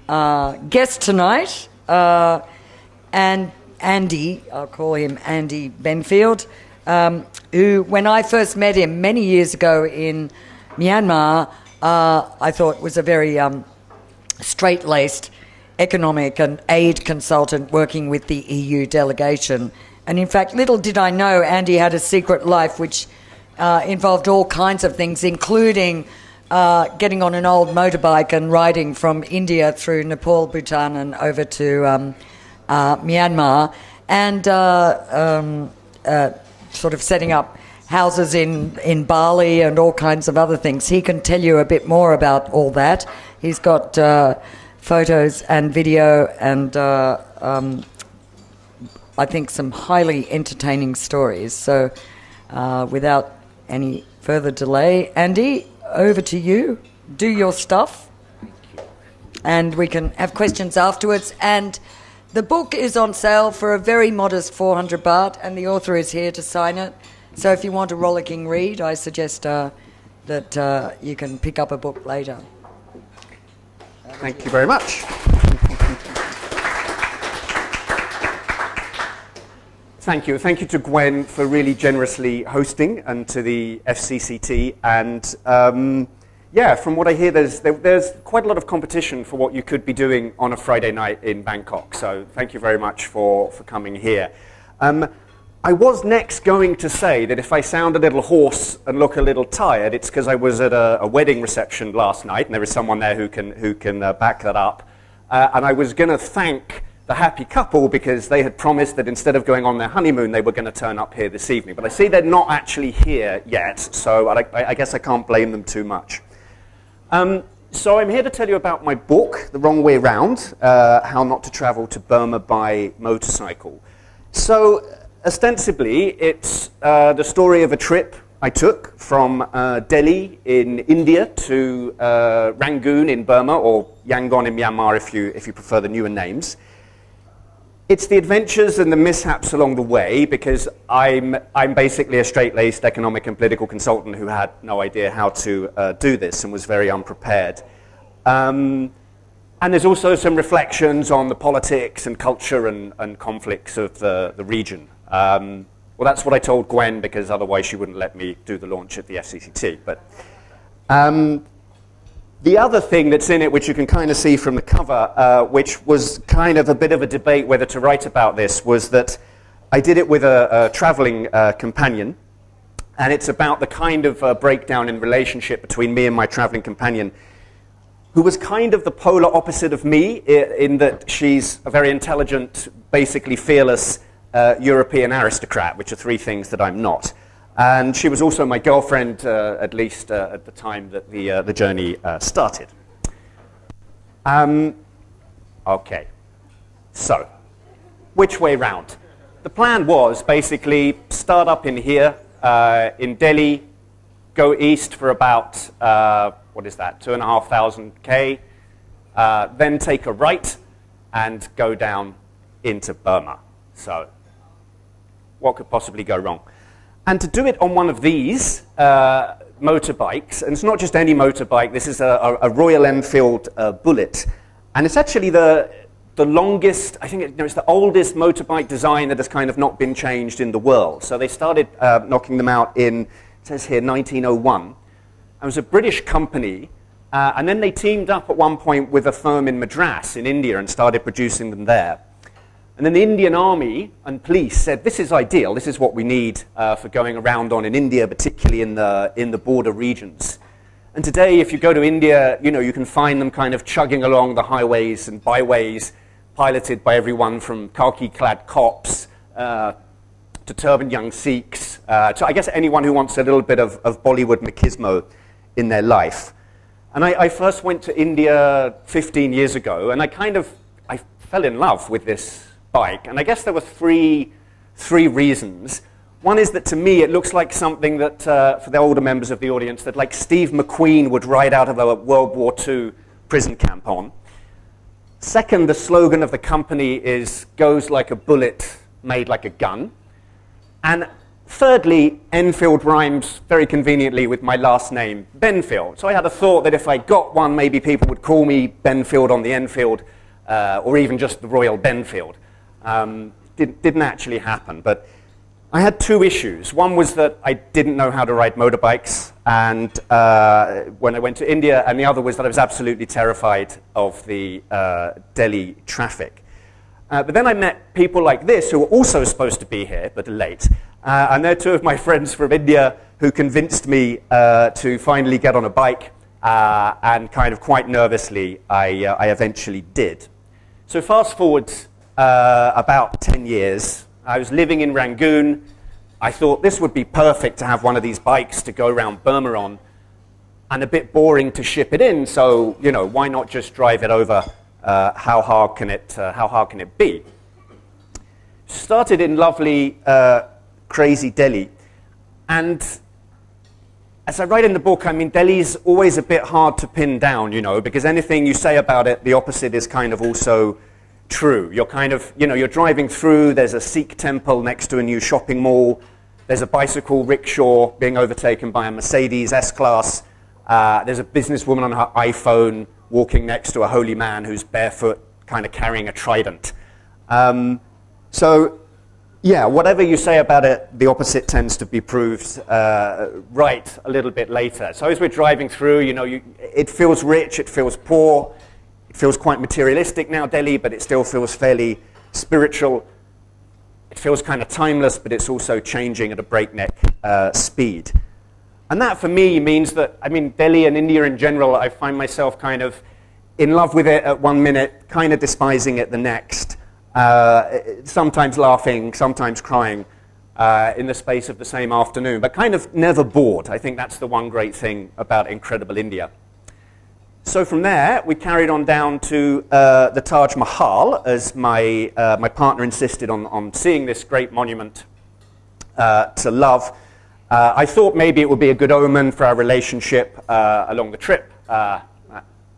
guest tonight, and Andy, I'll call him Andy Benfield, who, when I first met him many years ago in Myanmar, I thought was a very straight-laced economic and aid consultant working with the EU delegation. And in fact, little did I know Andy had a secret life which involved all kinds of things, including getting on an old motorbike and riding from India through Nepal, Bhutan and over to Myanmar, and sort of setting up houses in Bali and all kinds of other things. He can tell you a bit more about all that. He's got photos and video and I think some highly entertaining stories. So without any further delay, Andy, over to you. Do your stuff. And we can have questions afterwards. And the book is on sale for a very modest 400 baht, and the author is here to sign it. So if you want a rollicking read, I suggest that you can pick up a book later. Thank you very much. Thank you. Thank you to Gwen for really generously hosting, and to the FCCT. And yeah, from what I hear, there's quite a lot of competition for what you could be doing on a Friday night in Bangkok. So thank you very much for coming here. I was next going to say that if I sound a little hoarse and look a little tired, it's because I was at a wedding reception last night, and there is someone there who can back that up. And I was going to thank the happy couple because they had promised that instead of going on their honeymoon, they were going to turn up here this evening. But I see they're not actually here yet, so I guess I can't blame them too much. So I'm here to tell you about my book, The Wrong Way Round, How Not to Travel to Burma by Motorcycle. So ostensibly, it's the story of a trip I took from Delhi in India to Rangoon in Burma, or Yangon in Myanmar if you prefer the newer names. It's the adventures and the mishaps along the way, because I'm basically a straight-laced economic and political consultant who had no idea how to do this and was very unprepared. And there's also some reflections on the politics and culture and conflicts of the region. Well, that's what I told Gwen, because otherwise she wouldn't let me do the launch at the FCCT. But the other thing that's in it, which you can kind of see from the cover, which was kind of a bit of a debate whether to write about this, was that I did it with a traveling companion, and it's about the kind of breakdown in relationship between me and my traveling companion, who was kind of the polar opposite of me, in that she's a very intelligent, basically fearless European aristocrat, which are three things that I'm not. And she was also my girlfriend, at least at the time that the journey started. Okay, so which way round? The plan was basically start up in here, in Delhi, go east for about, what is that, 2,500 K, then take a right and go down into Burma. So what could possibly go wrong? And to do it on one of these motorbikes, and it's not just any motorbike, this is a Royal Enfield Bullet, and it's actually the longest, I think it's the oldest motorbike design that has kind of not been changed in the world. So they started knocking them out in, it says here, 1901. It was a British company, and then they teamed up at one point with a firm in Madras in India and started producing them there. And then the Indian army and police said, this is ideal, this is what we need for going around on in India, particularly in the border regions. And today, if you go to India, you can find them kind of chugging along the highways and byways, piloted by everyone from khaki-clad cops to turbaned young Sikhs, to I guess anyone who wants a little bit of Bollywood machismo in their life. And I first went to India 15 years ago, and I fell in love with this bike, and I guess there were three reasons. One is that to me it looks like something that, for the older members of the audience, that like Steve McQueen would ride out of a World War II prison camp on. Second, the slogan of the company is, goes like a bullet, made like a gun. And Thirdly, Enfield rhymes very conveniently with my last name, Benfield. So I had a thought that if I got one, maybe people would call me Benfield on the Enfield, or even just the Royal Benfield. Didn't actually happen, but I had two issues. One was that I didn't know how to ride motorbikes and when I went to India, and the other was that I was absolutely terrified of the Delhi traffic. But then I met people like this who were also supposed to be here, but late. And they're two of my friends from India who convinced me to finally get on a bike, and kind of quite nervously, I eventually did. So fast forward about 10 years, I was living in Rangoon. I thought this would be perfect to have one of these bikes to go around Burma on, and a bit boring to ship it in, so, you know, why not just drive it over? How hard can it be? Started in lovely, crazy Delhi, and as I write in the book, I mean, Delhi's always a bit hard to pin down, you know, because anything you say about it, the opposite is kind of also true. You're kind of, you know, you're driving through, there's a Sikh temple next to a new shopping mall, there's a bicycle rickshaw being overtaken by a Mercedes S-Class, there's a businesswoman on her iPhone walking next to a holy man who's barefoot, kind of carrying a trident. So, yeah, whatever you say about it, the opposite tends to be proved right a little bit later. So as we're driving through, you know, it feels rich, it feels poor, it feels quite materialistic now, Delhi, but it still feels fairly spiritual. It feels kind of timeless, but it's also changing at a breakneck speed. And that, for me, means that, I mean, Delhi and India in general, I find myself kind of in love with it at 1 minute, kind of despising it the next, sometimes laughing, sometimes crying in the space of the same afternoon, but kind of never bored. I think that's the one great thing about Incredible India. So from there, we carried on down to the Taj Mahal, as my partner insisted on seeing this great monument to love. I thought maybe it would be a good omen for our relationship along the trip. That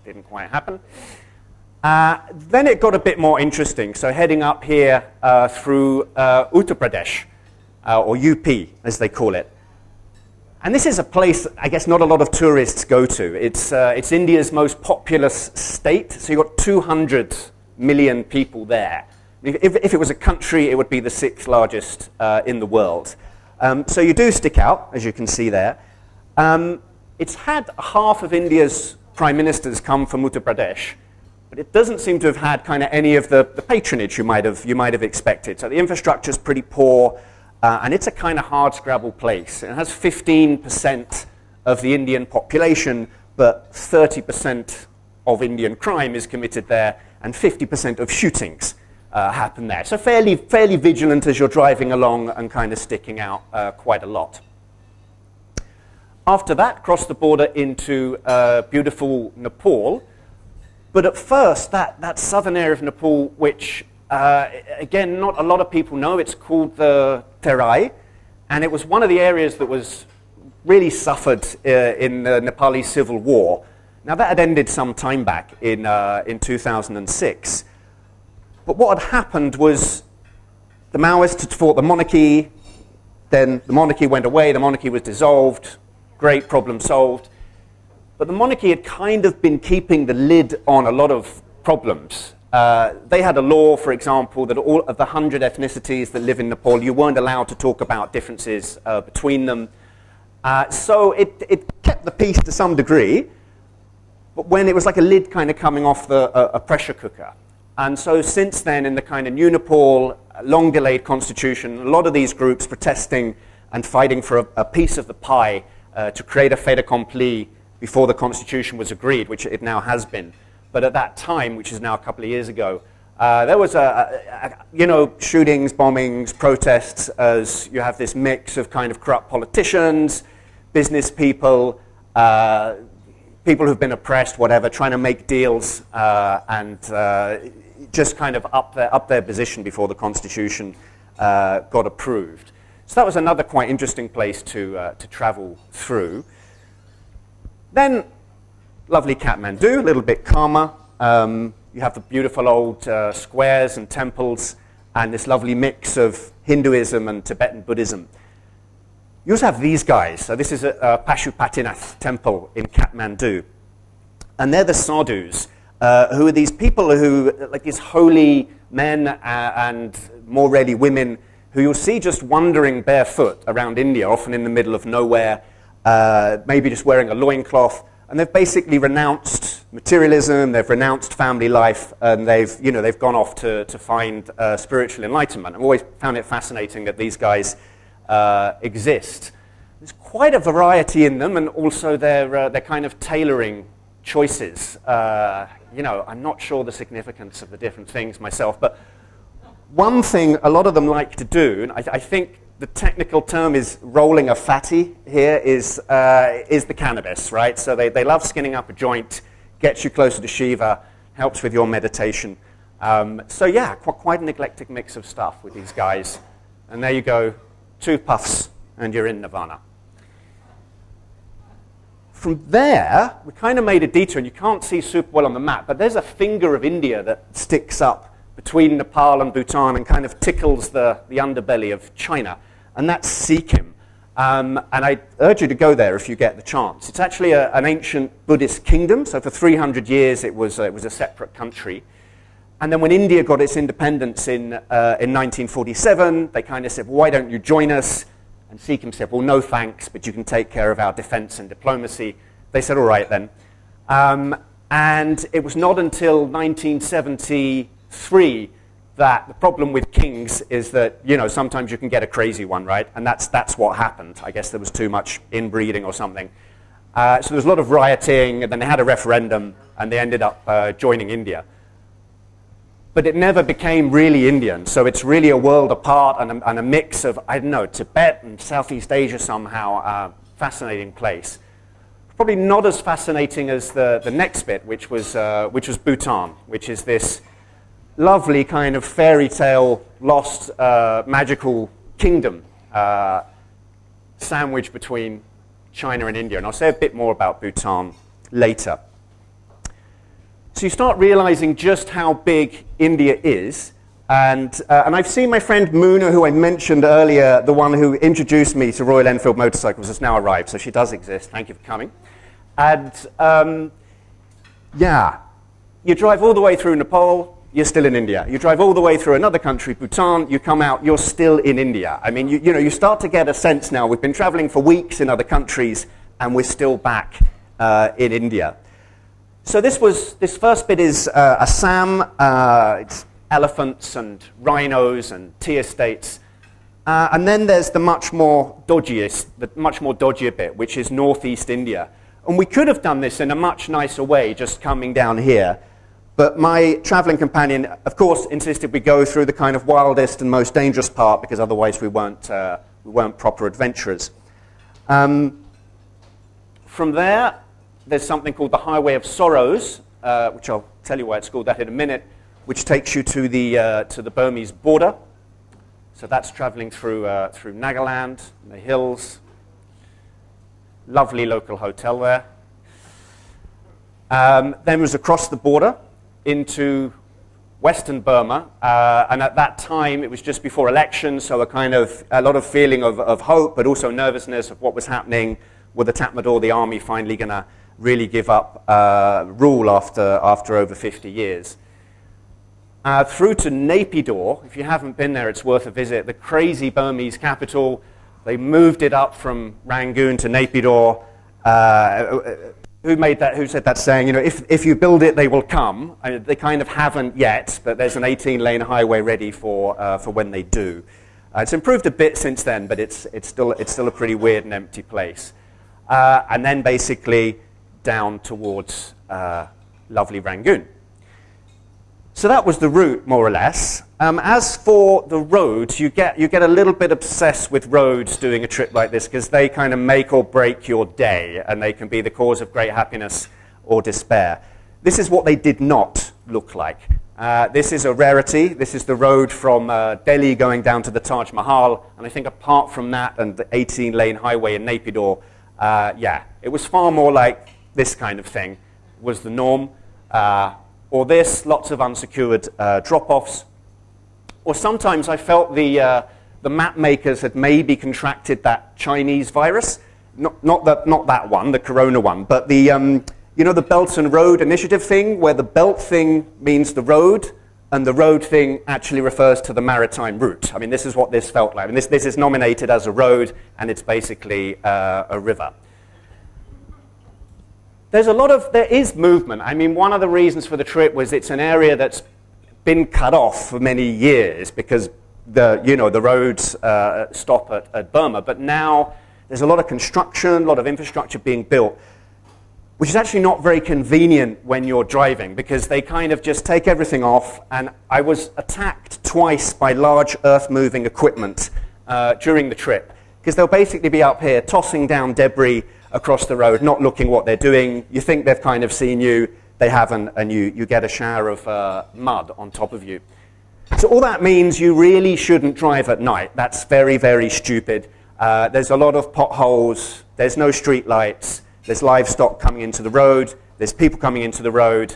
didn't quite happen. Then it got a bit more interesting. So heading up here through Uttar Pradesh, or UP, as they call it. And this is a place, I guess, not a lot of tourists go to. It's India's most populous state, so you've got 200 million people there. If it was a country, it would be the 6th largest in the world. So you do stick out, as you can see there. It's had half of India's prime ministers come from Uttar Pradesh, but it doesn't seem to have had kind of any of the patronage you might have expected. So the infrastructure is pretty poor, and it's a kind of hard-scrabble place. It has 15% of the Indian population, but 30% of Indian crime is committed there, and 50% of shootings happen there. So fairly vigilant as you're driving along and kind of sticking out quite a lot. After that, crossed the border into beautiful Nepal. But at first, that southern area of Nepal, which, again, not a lot of people know, it's called the Terai, and it was one of the areas that was really suffered in the Nepali Civil War. Now, that had ended some time back in 2006. But what had happened was the Maoists had fought the monarchy, then the monarchy went away, the monarchy was dissolved, great problem solved. But the monarchy had kind of been keeping the lid on a lot of problems. They had a law, for example, that all of the 100 ethnicities that live in Nepal, you weren't allowed to talk about differences between them. So it kept the peace to some degree, but when it was like a lid kind of coming off a pressure cooker. And so since then, in the kind of new Nepal, long-delayed constitution, a lot of these groups protesting and fighting for a piece of the pie to create a fait accompli before the constitution was agreed, which it now has been. But at that time, which is now a couple of years ago, there was shootings, bombings, protests, as you have this mix of kind of corrupt politicians, business people, people who've been oppressed, whatever, trying to make deals and just kind of up their position before the constitution got approved. So that was another quite interesting place to travel through. Then, lovely Kathmandu, a little bit calmer. You have the beautiful old squares and temples, and this lovely mix of Hinduism and Tibetan Buddhism. You also have these guys. So this is a Pashupatinath temple in Kathmandu. And they're the sadhus, who are these people who, like these holy men and more rarely women, who you'll see just wandering barefoot around India, often in the middle of nowhere, maybe just wearing a loincloth. And they've basically renounced materialism, they've renounced family life, and they've gone off to find spiritual enlightenment. I've always found it fascinating that these guys exist. There's quite a variety in them, and also they're kind of tailoring choices. I'm not sure the significance of the different things myself, but one thing a lot of them like to do, and I think the technical term is rolling a fatty here, is the cannabis, right? So they love skinning up a joint, gets you closer to Shiva, helps with your meditation. Quite an eclectic mix of stuff with these guys. And there you go, 2 puffs, and you're in nirvana. From there, we kind of made a detour, and you can't see super well on the map, but there's a finger of India that sticks up between Nepal and Bhutan and kind of tickles the underbelly of China, and that's Sikkim. And I urge you to go there if you get the chance. It's actually an ancient Buddhist kingdom, so for 300 years it was a separate country. And then when India got its independence in 1947, they kind of said, well, why don't you join us? And Sikkim said, well, no thanks, but you can take care of our defense and diplomacy. They said, all right then. And it was not until 1973 that the problem with kings is that, sometimes you can get a crazy one, right? And that's what happened. I guess there was too much inbreeding or something. So there was a lot of rioting, and then they had a referendum, and they ended up joining India. But it never became really Indian, so it's really a world apart and a mix of, Tibet and Southeast Asia somehow. Fascinating place. Probably not as fascinating as the next bit, which was Bhutan, which is this lovely kind of fairy tale, lost magical kingdom sandwiched between China and India. And I'll say a bit more about Bhutan later. So you start realizing just how big India is. And I've seen my friend Muna, who I mentioned earlier, the one who introduced me to Royal Enfield motorcycles, has now arrived. So she does exist. Thank you for coming. And you drive all the way through Nepal, you're still in India. You drive all the way through another country, Bhutan, you come out, you're still in India. I mean, you start to get a sense now. We've been traveling for weeks in other countries, and we're still back in India. So this first bit is Assam. It's elephants and rhinos and tea estates. And then there's the much more dodgier bit, which is northeast India. And we could have done this in a much nicer way, just coming down here. But my traveling companion, of course, insisted we go through the kind of wildest and most dangerous part, because otherwise we weren't proper adventurers. From there, there's something called the Highway of Sorrows, which I'll tell you why it's called that in a minute, which takes you to the Burmese border. So that's traveling through Nagaland, the hills. Lovely local hotel there. Then was across the border into Western Burma, and at that time it was just before elections, so a lot of feeling of hope, but also nervousness of what was happening. Were the Tatmadaw, the army, finally going to really give up rule after over 50 years? Through to Naypyidaw. If you haven't been there, it's worth a visit. The crazy Burmese capital. They moved it up from Rangoon to Naypyidaw. Who said that saying, if you build it, they will come. I mean, they kind of haven't yet, but there's an 18-lane highway ready for when they do. It's improved a bit since then, but it's still a pretty weird and empty place. And then basically down towards lovely Rangoon. So that was the route, more or less. As for the roads, you get a little bit obsessed with roads doing a trip like this, because they kind of make or break your day, and they can be the cause of great happiness or despair. This is what they did not look like. This is a rarity. This is the road from Delhi going down to the Taj Mahal, and I think apart from that and the 18-lane highway in Naypyidaw, it was far more like this kind of thing was the norm. Or this, lots of unsecured drop-offs. Or sometimes I felt the the map makers had maybe contracted that Chinese virus. Not that one, the corona one, but the, you know, the Belt and Road Initiative thing, where the belt thing means the road, and the road thing actually refers to the maritime route. I mean, this is what this felt like. And this is nominated as a road, and it's basically a river. There is movement. I mean, one of the reasons for the trip was it's an area that's been cut off for many years because the roads stop at Burma. But now there's a lot of construction, a lot of infrastructure being built, which is actually not very convenient when you're driving because they kind of just take everything off. And I was attacked twice by large earth-moving equipment during the trip because they'll basically be up here tossing down debris across the road, not looking what they're doing. You think they've kind of seen you, they haven't, and you get a shower of mud on top of you. So all that means you really shouldn't drive at night. That's very, very stupid. There's a lot of potholes, there's no street lights, there's livestock coming into the road, there's people coming into the road,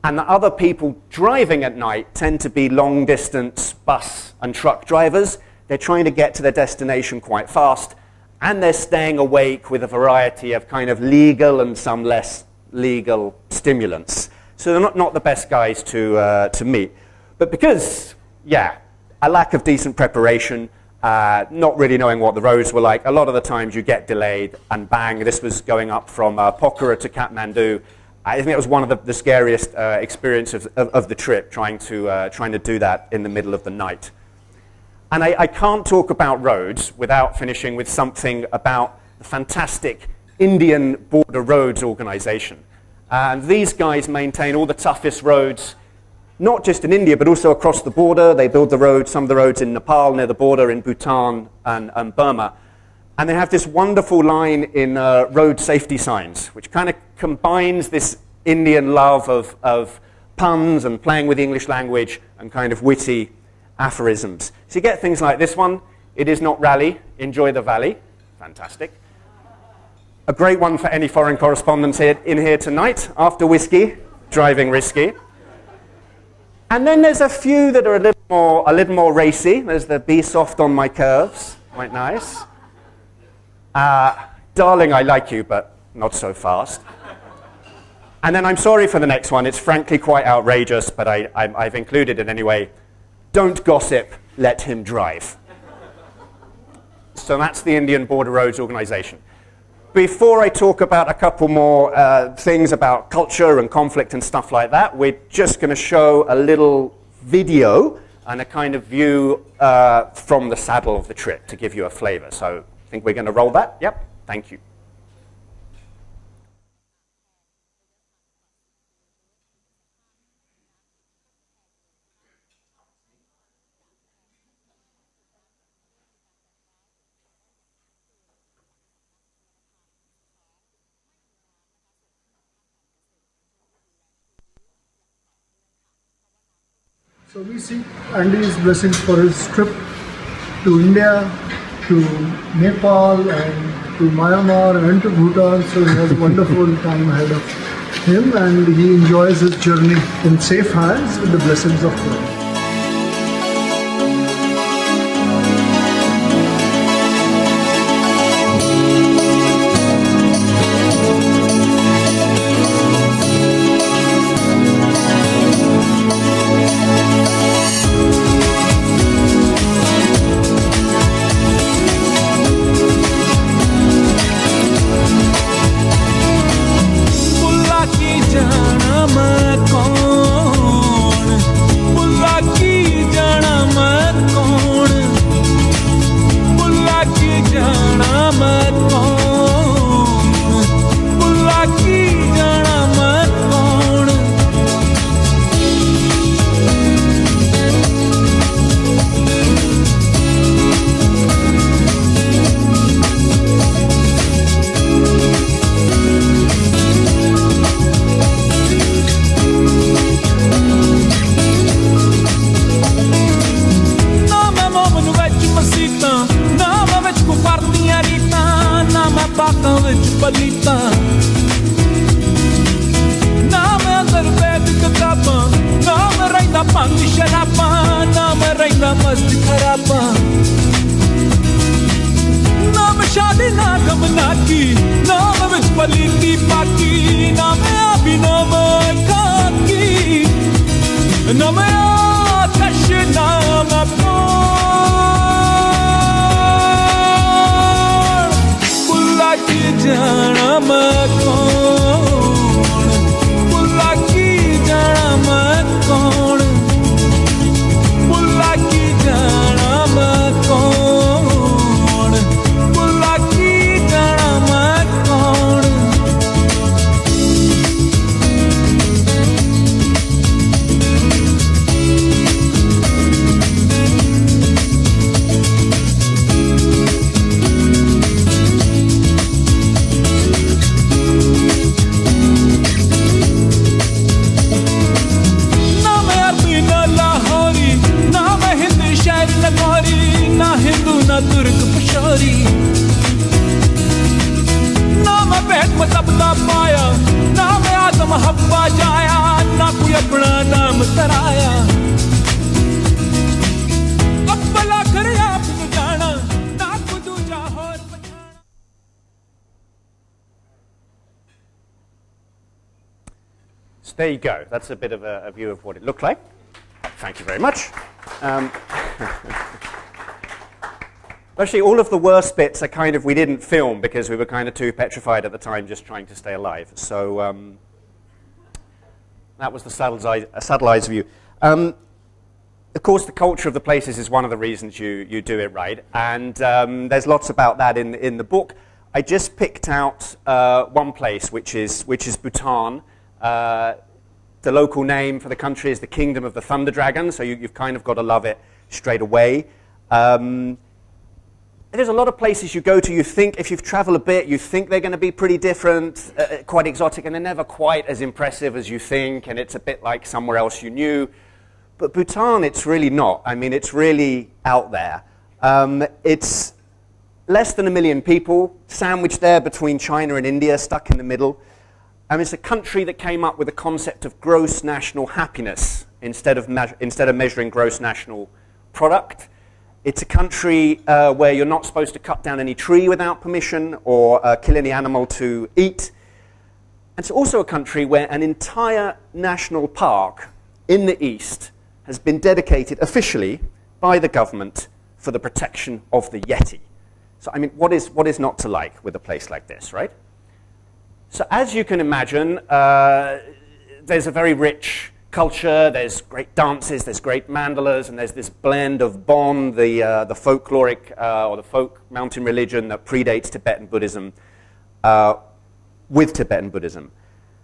and the other people driving at night tend to be long-distance bus and truck drivers. They're trying to get to their destination quite fast, and they're staying awake with a variety of kind of legal and some less legal stimulants. So they're not the best guys to meet. But because, a lack of decent preparation, not really knowing what the roads were like, a lot of the times you get delayed, and bang, this was going up from Pokhara to Kathmandu. I think it was one of the scariest experiences of the trip, trying to do that in the middle of the night. And I can't talk about roads without finishing with something about the fantastic Indian Border Roads Organization. And these guys maintain all the toughest roads, not just in India, but also across the border. They build some of the roads in Nepal, near the border, in Bhutan and Burma. And they have this wonderful line in road safety signs, which kind of combines this Indian love of puns and playing with the English language and kind of witty aphorisms. So you get things like this one: "It is not rally, enjoy the valley." Fantastic. A great one for any foreign correspondents in here tonight: "After whiskey, driving risky." And then there's a few that are a little more racy. There's the "Be soft on my curves," quite nice. "Darling, I like you, but not so fast." And then I'm sorry for the next one. It's frankly quite outrageous, but I've included it anyway. "Don't gossip, let him drive." So that's the Indian Border Roads Organization. Before I talk about a couple more things about culture and conflict and stuff like that, we're just going to show a little video and a kind of view from the saddle of the trip to give you a flavor. So I think we're going to roll that. Yep, thank you. So we seek Andy's blessings for his trip to India, to Nepal, and to Myanmar, and to Bhutan. So he has a wonderful time ahead of him, and he enjoys his journey in safe hands with the blessings of God. बुला ना मस्त खराबा नाम शादी ना गम ना की नाम विच पलीती पाकी नाम आबी नाम खाकी नाम आतश नाम कौन बुला की जाना मैं कौन बुला की जाना मैं कौन बुला की जाना मैं कौन बुला की जाना मैं कौन ना मैं अरबी ना लाहौरी ना मैं हिंदी शायर नगौरी ना हिंदू ना तुर्क पशौरी ना मैं बैठ मतलब ना पाया ना मैं आदम हब्बा जाया ना कोई अपना नाम तराया अब भला कर आप तो जाना ना को दूजा और पछाना So there you go. That's a bit of a view of what it looked like. Thank you very much. Actually, all of the worst bits are kind of, we didn't film because we were kind of too petrified at the time, just trying to stay alive. So that was the subtle eyes view. Of course, the culture of the places is one of the reasons you do it right. And there's lots about that in the book. I just picked out one place, which is Bhutan. The local name for the country is the Kingdom of the Thunder Dragon, so you've kind of got to love it straight away. There's a lot of places you go to, you think, if you've traveled a bit, you think they're going to be pretty different, quite exotic, and they're never quite as impressive as you think, and it's a bit like somewhere else you knew. But Bhutan, it's really not. I mean, it's really out there. It's less than 1 million people, sandwiched there between China and India, stuck in the middle. It's a country that came up with the concept of gross national happiness instead of measuring gross national product. It's a country where you're not supposed to cut down any tree without permission or kill any animal to eat. It's also a country where an entire national park in the east has been dedicated officially by the government for the protection of the Yeti. So, I mean, what is not to like with a place like this, right? So as you can imagine, there's a very rich culture, there's great dances, there's great mandalas, and there's this blend of Bon, the folkloric or the folk mountain religion that predates Tibetan Buddhism, with Tibetan Buddhism.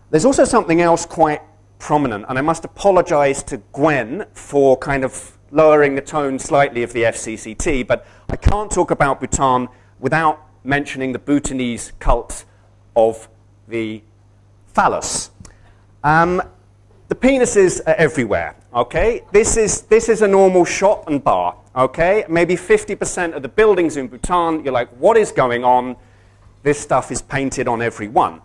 There's also something else quite prominent, and I must apologize to Gwen for kind of lowering the tone slightly of the FCCT, but I can't talk about Bhutan without mentioning the Bhutanese cult of the phallus. The penises are everywhere, okay? This is a normal shop and bar, okay? Maybe 50% of the buildings in Bhutan, you're like, what is going on? This stuff is painted on every one.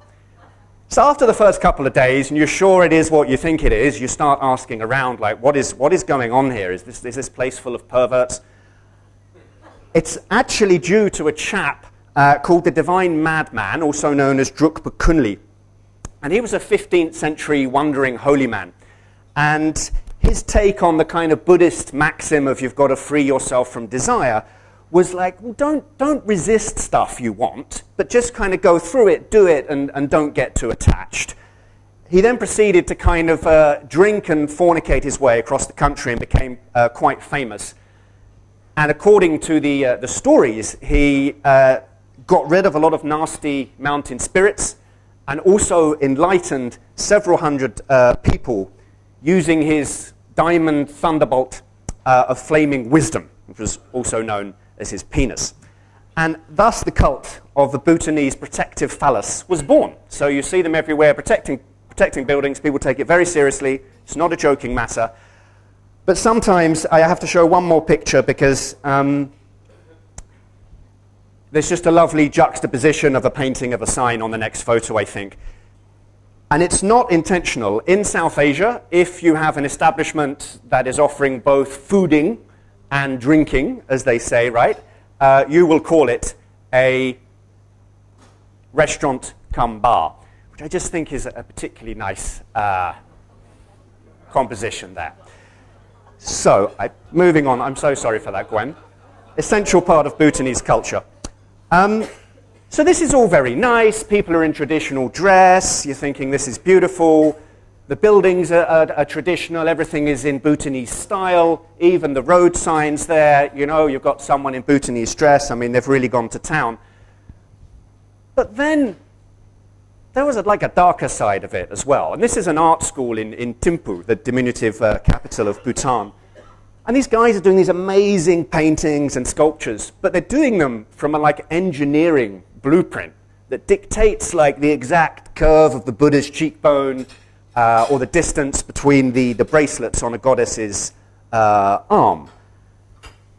So after the first couple of days, and you're sure it is what you think it is, you start asking around, like, what is going on here? Is this place full of perverts? It's actually due to a chap called the Divine Madman, also known as Drukpa Kunli. And he was a 15th century wandering holy man. And his take on the kind of Buddhist maxim of you've got to free yourself from desire was like, well, don't resist stuff you want, but just kind of go through it, do it, and don't get too attached. He then proceeded to kind of drink and fornicate his way across the country and became quite famous. And according to the stories, he got rid of a lot of nasty mountain spirits and also enlightened several hundred people using his diamond thunderbolt of flaming wisdom, which was also known as his penis. And thus the cult of the Bhutanese protective phallus was born. So you see them everywhere protecting buildings. People take it very seriously. It's not a joking matter. But sometimes I have to show one more picture because there's just a lovely juxtaposition of a painting of a sign on the next photo, I think. And it's not intentional. In South Asia, if you have an establishment that is offering both fooding and drinking, as they say, right, you will call it a restaurant cum bar, which I just think is a particularly nice composition there. So, moving on, I'm so sorry for that, Gwen. Essential part of Bhutanese culture. So this is all very nice. People are in traditional dress. You're thinking this is beautiful. The buildings are traditional. Everything is in Bhutanese style. Even the road signs there, you know, you've got someone in Bhutanese dress. I mean, they've really gone to town. But then there was like a darker side of it as well. And this is an art school in Thimphu, the diminutive capital of Bhutan. And these guys are doing these amazing paintings and sculptures, but they're doing them from a like engineering blueprint that dictates like the exact curve of the Buddha's cheekbone or the distance between the bracelets on a goddess's arm.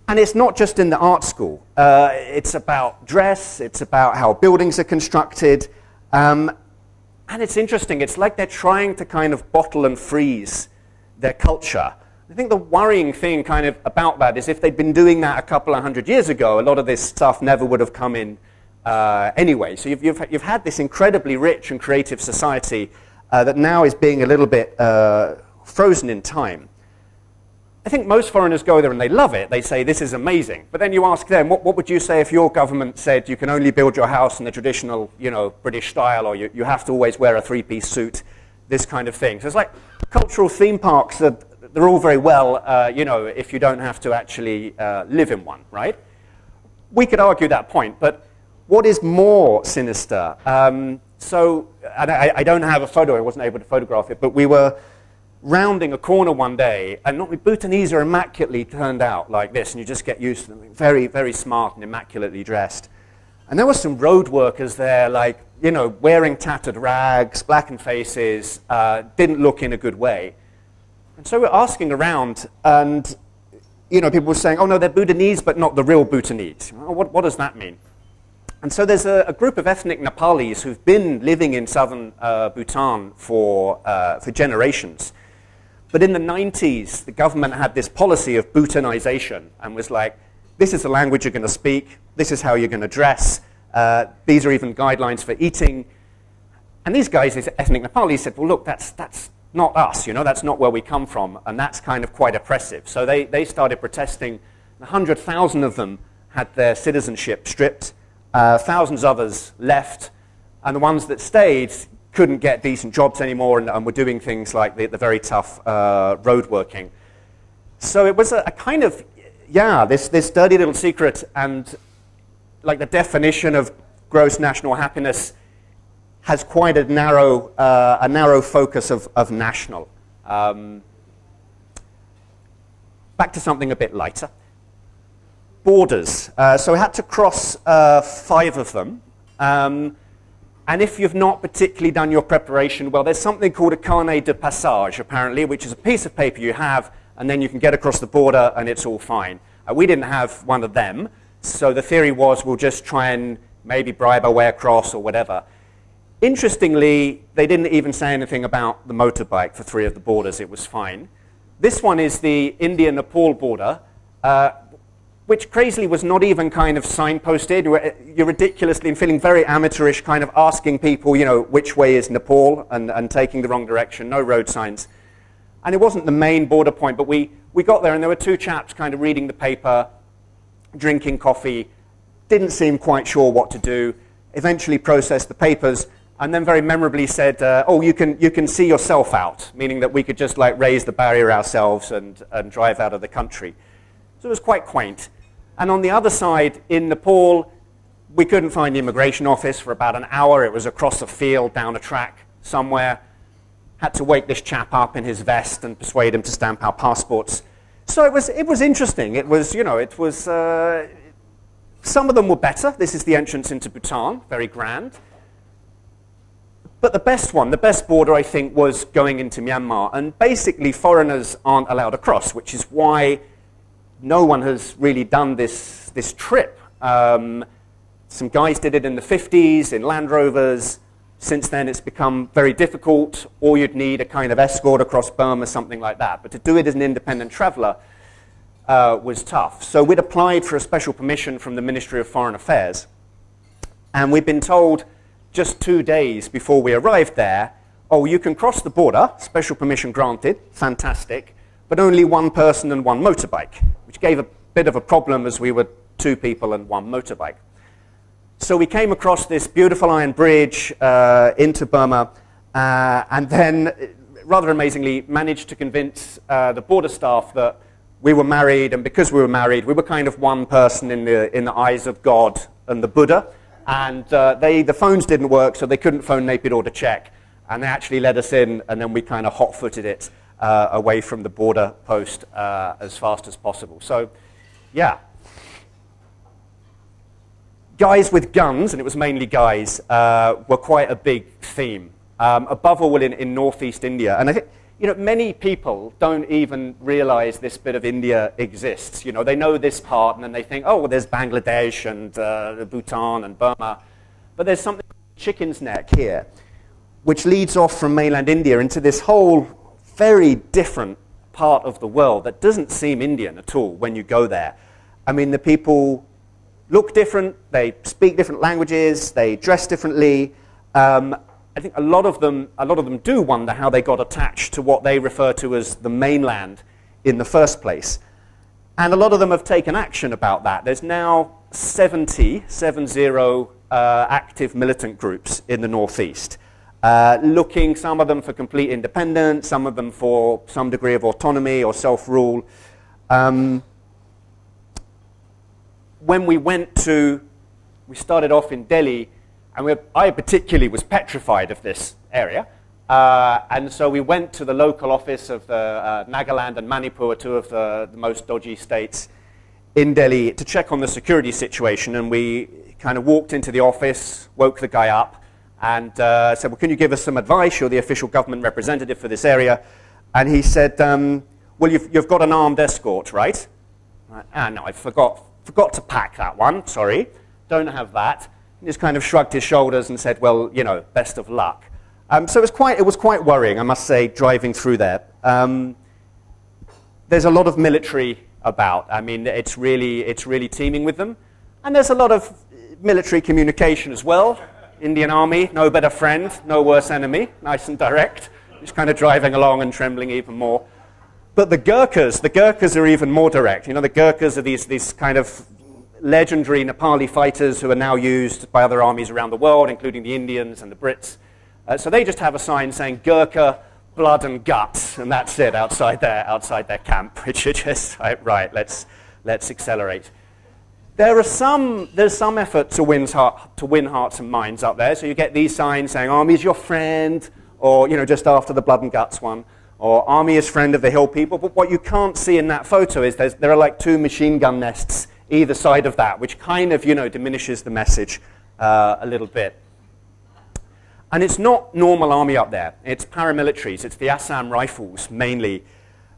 And it's not just in the art school. It's about dress, it's about how buildings are constructed. And it's interesting, it's like they're trying to kind of bottle and freeze their culture. I think the worrying thing kind of about that is if they'd been doing that a couple of hundred years ago, a lot of this stuff never would have come in anyway. So you've had this incredibly rich and creative society that now is being a little bit frozen in time. I think most foreigners go there and they love it. They say, this is amazing. But then you ask them, what would you say if your government said you can only build your house in the traditional, you know, British style, or you have to always wear a three-piece suit, this kind of thing. So it's like cultural theme parks that they're all very well, you know, if you don't have to actually live in one, right? We could argue that point, but what is more sinister? So, and I don't have a photo, I wasn't able to photograph it, but we were rounding a corner one day, and Bhutanese are immaculately turned out like this, and you just get used to them, very, very smart and immaculately dressed. And there were some road workers there, like, you know, wearing tattered rags, blackened faces, didn't look in a good way. And so we're asking around, and you know, people were saying, oh no, they're Bhutanese, but not the real Bhutanese. Well, what does that mean? And so there's a group of ethnic Nepalis who've been living in southern Bhutan for generations. But in the 90s, the government had this policy of Bhutanization and was like, this is the language you're going to speak, this is how you're going to dress, these are even guidelines for eating. And these guys, these ethnic Nepalis, said, well, look, that's not us, you know, that's not where we come from, and that's kind of quite oppressive. So they started protesting. 100,000 of them had their citizenship stripped, thousands of others left, and the ones that stayed couldn't get decent jobs anymore and were doing things like the very tough road working. So it was a kind of, yeah, this dirty little secret, and like the definition of gross national happiness has quite a narrow focus of national. Back to something a bit lighter. Borders. So we had to cross 5 of them. And if you've not particularly done your preparation, well, there's something called a carnet de passage, apparently, which is a piece of paper you have, and then you can get across the border, and it's all fine. We didn't have one of them, so the theory was we'll just try and maybe bribe our way across or whatever. Interestingly, they didn't even say anything about the motorbike for 3 of the borders. It was fine. This one is the India-Nepal border, which crazily was not even kind of signposted. You're ridiculously and feeling very amateurish, kind of asking people, you know, which way is Nepal, and taking the wrong direction, no road signs. And it wasn't the main border point, but we got there, and there were 2 chaps kind of reading the paper, drinking coffee, didn't seem quite sure what to do, eventually processed the papers, and then very memorably said, oh, you can see yourself out, meaning that we could just like raise the barrier ourselves and drive out of the country. So it was quite quaint. And on the other side, in Nepal, we couldn't find the immigration office for about an hour. It was across a field, down a track somewhere. Had to wake this chap up in his vest and persuade him to stamp our passports. So it was interesting. It was, you know, it was, some of them were better. This is the entrance into Bhutan, very grand. But the best one, the best border, I think, was going into Myanmar. And basically, foreigners aren't allowed across, which is why no one has really done this trip. Some guys did it in the 50s in Land Rovers. Since then, it's become very difficult, or you'd need a kind of escort across Burma, something like that. But to do it as an independent traveler, was tough. So we'd applied for a special permission from the Ministry of Foreign Affairs, and we'd been told just 2 days before we arrived there, oh, you can cross the border, special permission granted, fantastic, but only one person and one motorbike, which gave a bit of a problem as we were 2 people and 1 motorbike. So we came across this beautiful iron bridge into Burma, and then, rather amazingly, managed to convince the border staff that we were married, and because we were married, we were kind of one person in the eyes of God and the Buddha, and the phones didn't work, so they couldn't phone Naypyidaw to check, and they actually let us in, and then we kind of hot-footed it away from the border post as fast as possible. So, yeah. Guys with guns, and it was mainly guys, were quite a big theme. Above all in northeast India. And I think, many people don't even realize this bit of India exists. They know this part, and then they think, oh, well, there's Bangladesh and Bhutan and Burma. But there's something called Chicken's Neck here, which leads off from mainland India into this whole very different part of the world that doesn't seem Indian at all when you go there. I mean, the people look different, they speak different languages, they dress differently. I think a lot of them do wonder how they got attached to what they refer to as the mainland in the first place. And a lot of them have taken action about that. There's now 70 active militant groups in the northeast, looking, some of them for complete independence, some of them for some degree of autonomy or self-rule. When we started off in Delhi, and I particularly was petrified of this area, and so we went to the local office of the Nagaland and Manipur, 2 of the most dodgy states in Delhi, to check on the security situation, and we kind of walked into the office, woke the guy up, and said, well, can you give us some advice? You're the official government representative for this area. And he said, well, you've got an armed escort, right? No, I forgot to pack that one, sorry, don't have that. He just kind of shrugged his shoulders and said, well, best of luck. So it was quite worrying, I must say, driving through there. There's a lot of military about. I mean, it's really teeming with them. And there's a lot of military communication as well. Indian Army, no better friend, no worse enemy, nice and direct. Just kind of driving along and trembling even more. But the Gurkhas are even more direct. The Gurkhas are these kind of legendary Nepali fighters who are now used by other armies around the world, including the Indians and the Brits. So they just have a sign saying Gurkha, blood and guts, and that's it outside their camp, which are just, right, let's accelerate. There's some effort to win hearts and minds up there. So you get these signs saying, Army's your friend, or just after the blood and guts one, or Army is friend of the hill people. But what you can't see in that photo is there are like 2 machine gun nests either side of that, which kind of, diminishes the message a little bit. And it's not normal army up there. It's paramilitaries. It's the Assam Rifles, mainly.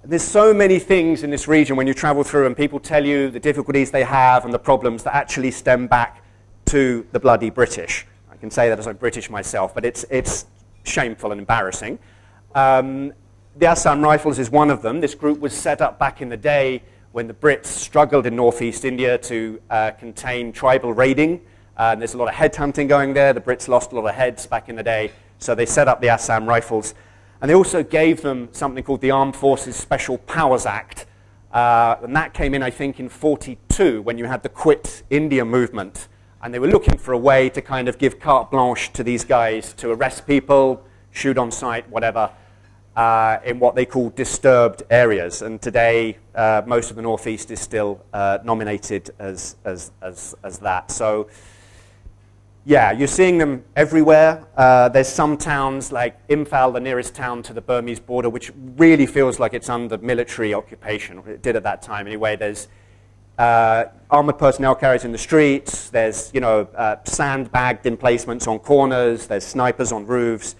There's so many things in this region when you travel through and people tell you the difficulties they have and the problems that actually stem back to the bloody British. I can say that as I'm British myself, but it's shameful and embarrassing. The Assam Rifles is one of them. This group was set up back in the day when the Brits struggled in northeast India to contain tribal raiding. There's a lot of headhunting going there. The Brits lost a lot of heads back in the day, so they set up the Assam Rifles. And they also gave them something called the Armed Forces Special Powers Act. And that came in, I think, in 1942, when you had the Quit India movement. And they were looking for a way to kind of give carte blanche to these guys to arrest people, shoot on sight, whatever, in what they call disturbed areas. And today, most of the Northeast is still nominated as that. So, yeah, you're seeing them everywhere. There's some towns like Imphal, the nearest town to the Burmese border, which really feels like it's under military occupation. It did at that time anyway. There's armored personnel carriers in the streets. There's, sandbagged emplacements on corners. There's snipers on roofs.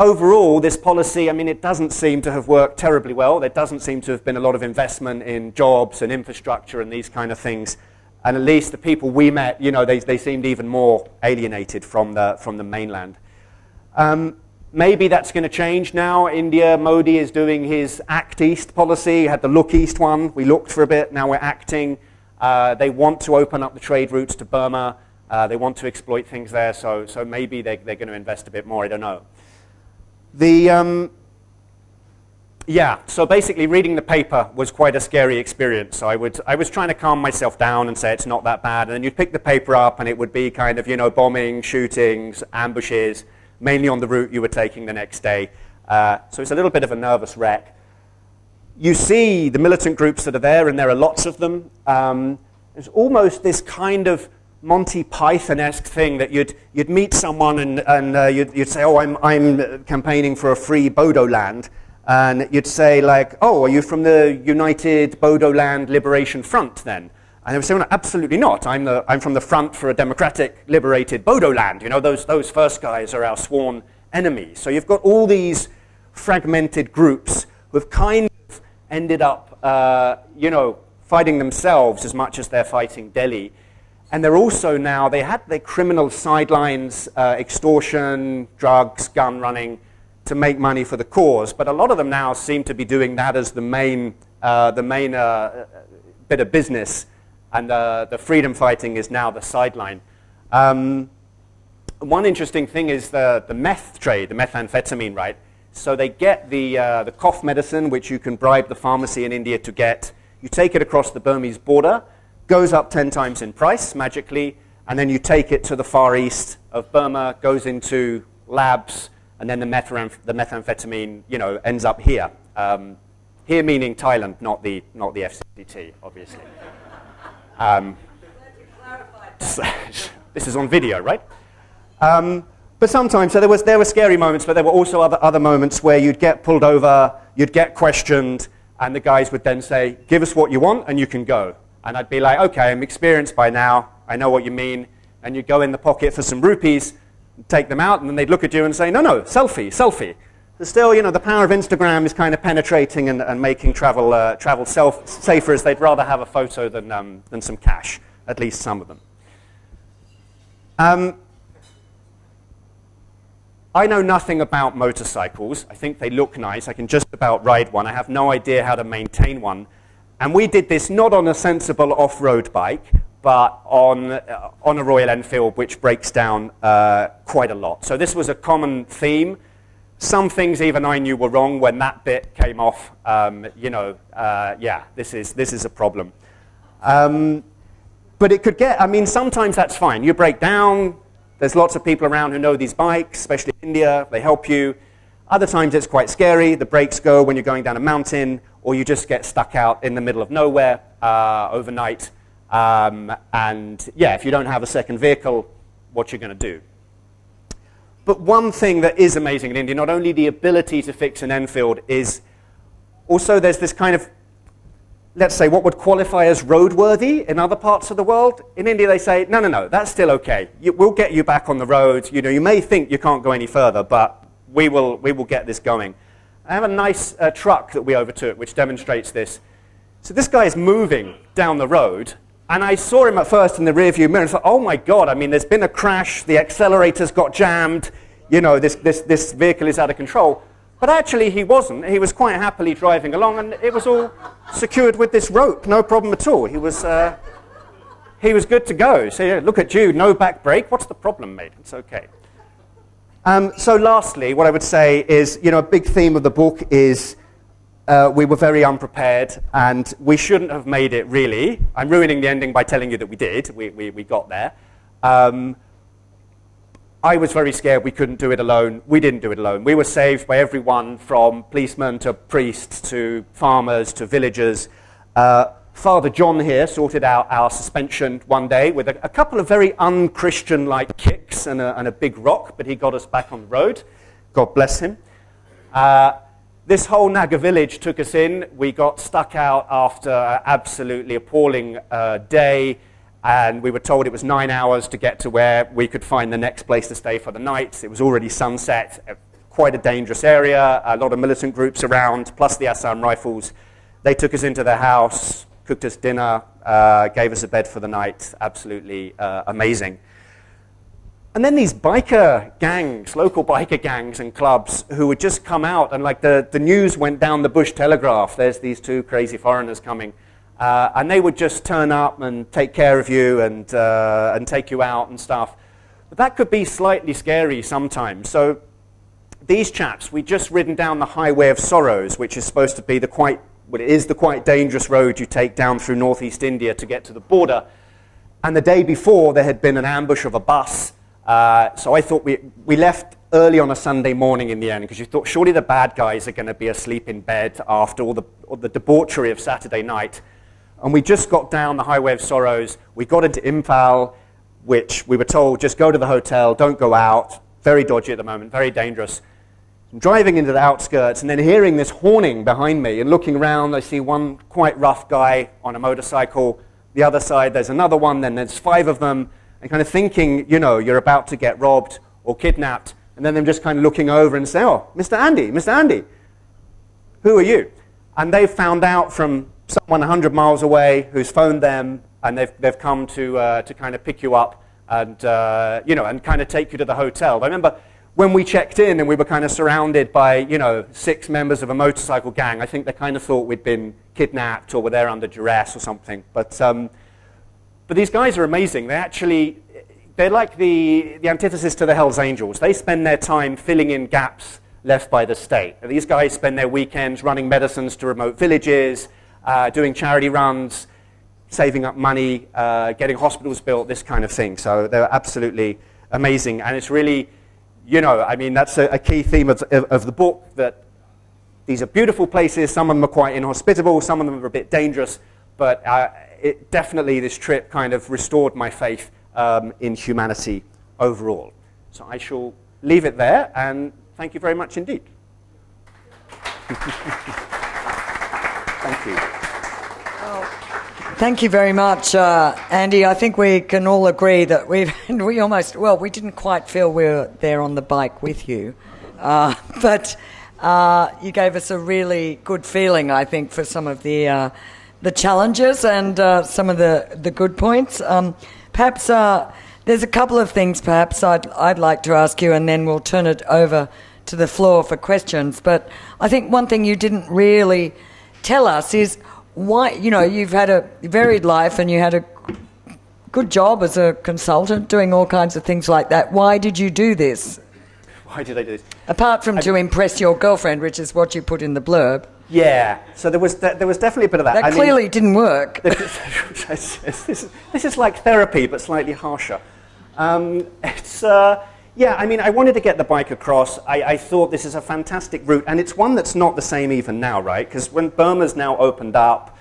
Overall, this policy, it doesn't seem to have worked terribly well. There doesn't seem to have been a lot of investment in jobs and infrastructure and these kind of things. And at least the people we met, they seemed even more alienated from the mainland. Maybe that's going to change now. India, Modi is doing his Act East policy. He had the Look East one. We looked for a bit. Now we're acting. They want to open up the trade routes to Burma. They want to exploit things there. So maybe they're going to invest a bit more. I don't know. Yeah, so basically reading the paper was quite a scary experience. So I was trying to calm myself down and say it's not that bad. And then you'd pick the paper up and it would be kind of, bombing, shootings, ambushes, mainly on the route you were taking the next day. So it's a little bit of a nervous wreck. You see the militant groups that are there, and there are lots of them. There's almost this kind of Monty Python-esque thing that you'd meet someone and you'd say, oh, I'm campaigning for a free Bodo land. And you'd say, like, oh, are you from the United Bodo Land Liberation Front then? And they would say, well, no, absolutely not. I'm from the Front for a Democratic Liberated Bodo Land. Those first guys are our sworn enemies. So you've got all these fragmented groups who have kind of ended up, fighting themselves as much as they're fighting Delhi. And they're also now, they had their criminal sidelines, extortion, drugs, gun running, to make money for the cause. But a lot of them now seem to be doing that as the main bit of business. And the freedom fighting is now the sideline. One interesting thing is the meth trade, the methamphetamine, right? So they get the cough medicine, which you can bribe the pharmacy in India to get. You take it across the Burmese border, goes up 10 times in price, magically, and then you take it to the far east of Burma, goes into labs, and then the methamphetamine, ends up here. Here meaning Thailand, not the FCT, obviously. This is on video, right? But sometimes, so there were scary moments, but there were also other moments where you'd get pulled over, you'd get questioned, and the guys would then say, give us what you want and you can go. And I'd be like, okay, I'm experienced by now, I know what you mean. And you'd go in the pocket for some rupees, take them out, and then they'd look at you and say, no, selfie. But still, the power of Instagram is kind of penetrating and making travel safer, as they'd rather have a photo than some cash, at least some of them. I know nothing about motorcycles. I think they look nice. I can just about ride one. I have no idea how to maintain one. And we did this not on a sensible off-road bike, but on a Royal Enfield, which breaks down quite a lot. So this was a common theme. Some things even I knew were wrong when that bit came off. Yeah, this is a problem. But it could get, sometimes that's fine. You break down. There's lots of people around who know these bikes, especially in India. They help you. Other times it's quite scary. The brakes go when you're going down a mountain, or you just get stuck out in the middle of nowhere overnight. And yeah, if you don't have a second vehicle, what you're going to do. But one thing that is amazing in India, not only the ability to fix an Enfield, is also there's this kind of, let's say, what would qualify as roadworthy in other parts of the world. In India, they say, no, that's still okay. We'll get you back on the road. You may think you can't go any further, but we will get this going. I have a nice truck that we overtook, which demonstrates this. So this guy is moving down the road, and I saw him at first in the rearview mirror and thought, oh my God, there's been a crash, the accelerator's got jammed, this vehicle is out of control. But actually he wasn't. He was quite happily driving along, and it was all secured with this rope, no problem at all. He was good to go. So yeah, look at you, no back brake. What's the problem, mate? It's okay. So lastly, what I would say is, a big theme of the book is we were very unprepared, and we shouldn't have made it, really. I'm ruining the ending by telling you that we did. We got there. I was very scared we couldn't do it alone. We didn't do it alone. We were saved by everyone from policemen to priests to farmers to villagers. Father John here sorted out our suspension one day with a couple of very un-Christian-like kicks and a big rock, but he got us back on the road. God bless him. This whole Naga village took us in. We got stuck out after an absolutely appalling day, and we were told it was 9 hours to get to where we could find the next place to stay for the night. It was already sunset, quite a dangerous area, a lot of militant groups around, plus the Assam Rifles. They took us into their house, cooked us dinner, gave us a bed for the night. Absolutely amazing. And then these biker gangs, local biker gangs and clubs who would just come out and like the news went down the Bush Telegraph, there's these two crazy foreigners coming. And they would just turn up and take care of you and take you out and stuff. But that could be slightly scary sometimes. So these chaps, we'd just ridden down the Highway of Sorrows, which is supposed to be the quite dangerous road you take down through northeast India to get to the border. And the day before, there had been an ambush of a bus. So I thought we left early on a Sunday morning in the end, because you thought surely the bad guys are going to be asleep in bed after all the debauchery of Saturday night. And we just got down the Highway of Sorrows. We got into Imphal, which we were told, just go to the hotel, don't go out. Very dodgy at the moment, very dangerous. I'm driving into the outskirts and then hearing this horning behind me and looking around, I see one quite rough guy on a motorcycle. The other side, there's another one, then there's 5 of them. And kind of thinking, you know, you're about to get robbed or kidnapped. And then them just kind of looking over and say, oh, Mr. Andy, who are you? And they've found out from someone 100 miles away who's phoned them, and they've come to kind of pick you up and, you know, and kind of take you to the hotel. I remember when we checked in and we were kind of surrounded by, you know, 6 members of a motorcycle gang, I think they kind of thought we'd been kidnapped or were there under duress or something. But these guys are amazing. They're like the antithesis to the Hells Angels. They spend their time filling in gaps left by the state. And these guys spend their weekends running medicines to remote villages, doing charity runs, saving up money, getting hospitals built, this kind of thing. So they're absolutely amazing. And it's really, you know, I mean, that's a key theme of the book, that these are beautiful places. Some of them are quite inhospitable. Some of them are a bit dangerous. But definitely this trip kind of restored my faith in humanity overall. So I shall leave it there, and thank you very much indeed. Thank you. Thank you very much, Andy. I think we can all agree that we didn't quite feel we were there on the bike with you, but you gave us a really good feeling, I think, for some of the challenges and some of the good points. Perhaps there's a couple of things perhaps I'd like to ask you, and then we'll turn it over to the floor for questions. But I think one thing you didn't really tell us is why, you know, you've had a varied life and you had a good job as a consultant doing all kinds of things like that. Why did you do this? Why did I do this? Apart from to impress your girlfriend, which is what you put in the blurb. Yeah, so there was definitely a bit of that. That clearly didn't work. This is like therapy, but slightly harsher. Yeah, I mean, I wanted to get the bike across. I thought this is a fantastic route, and it's one that's not the same even now, right? Because when Burma's now opened up,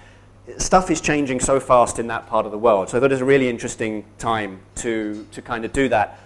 stuff is changing so fast in that part of the world. So I thought it was a really interesting time to kind of do that.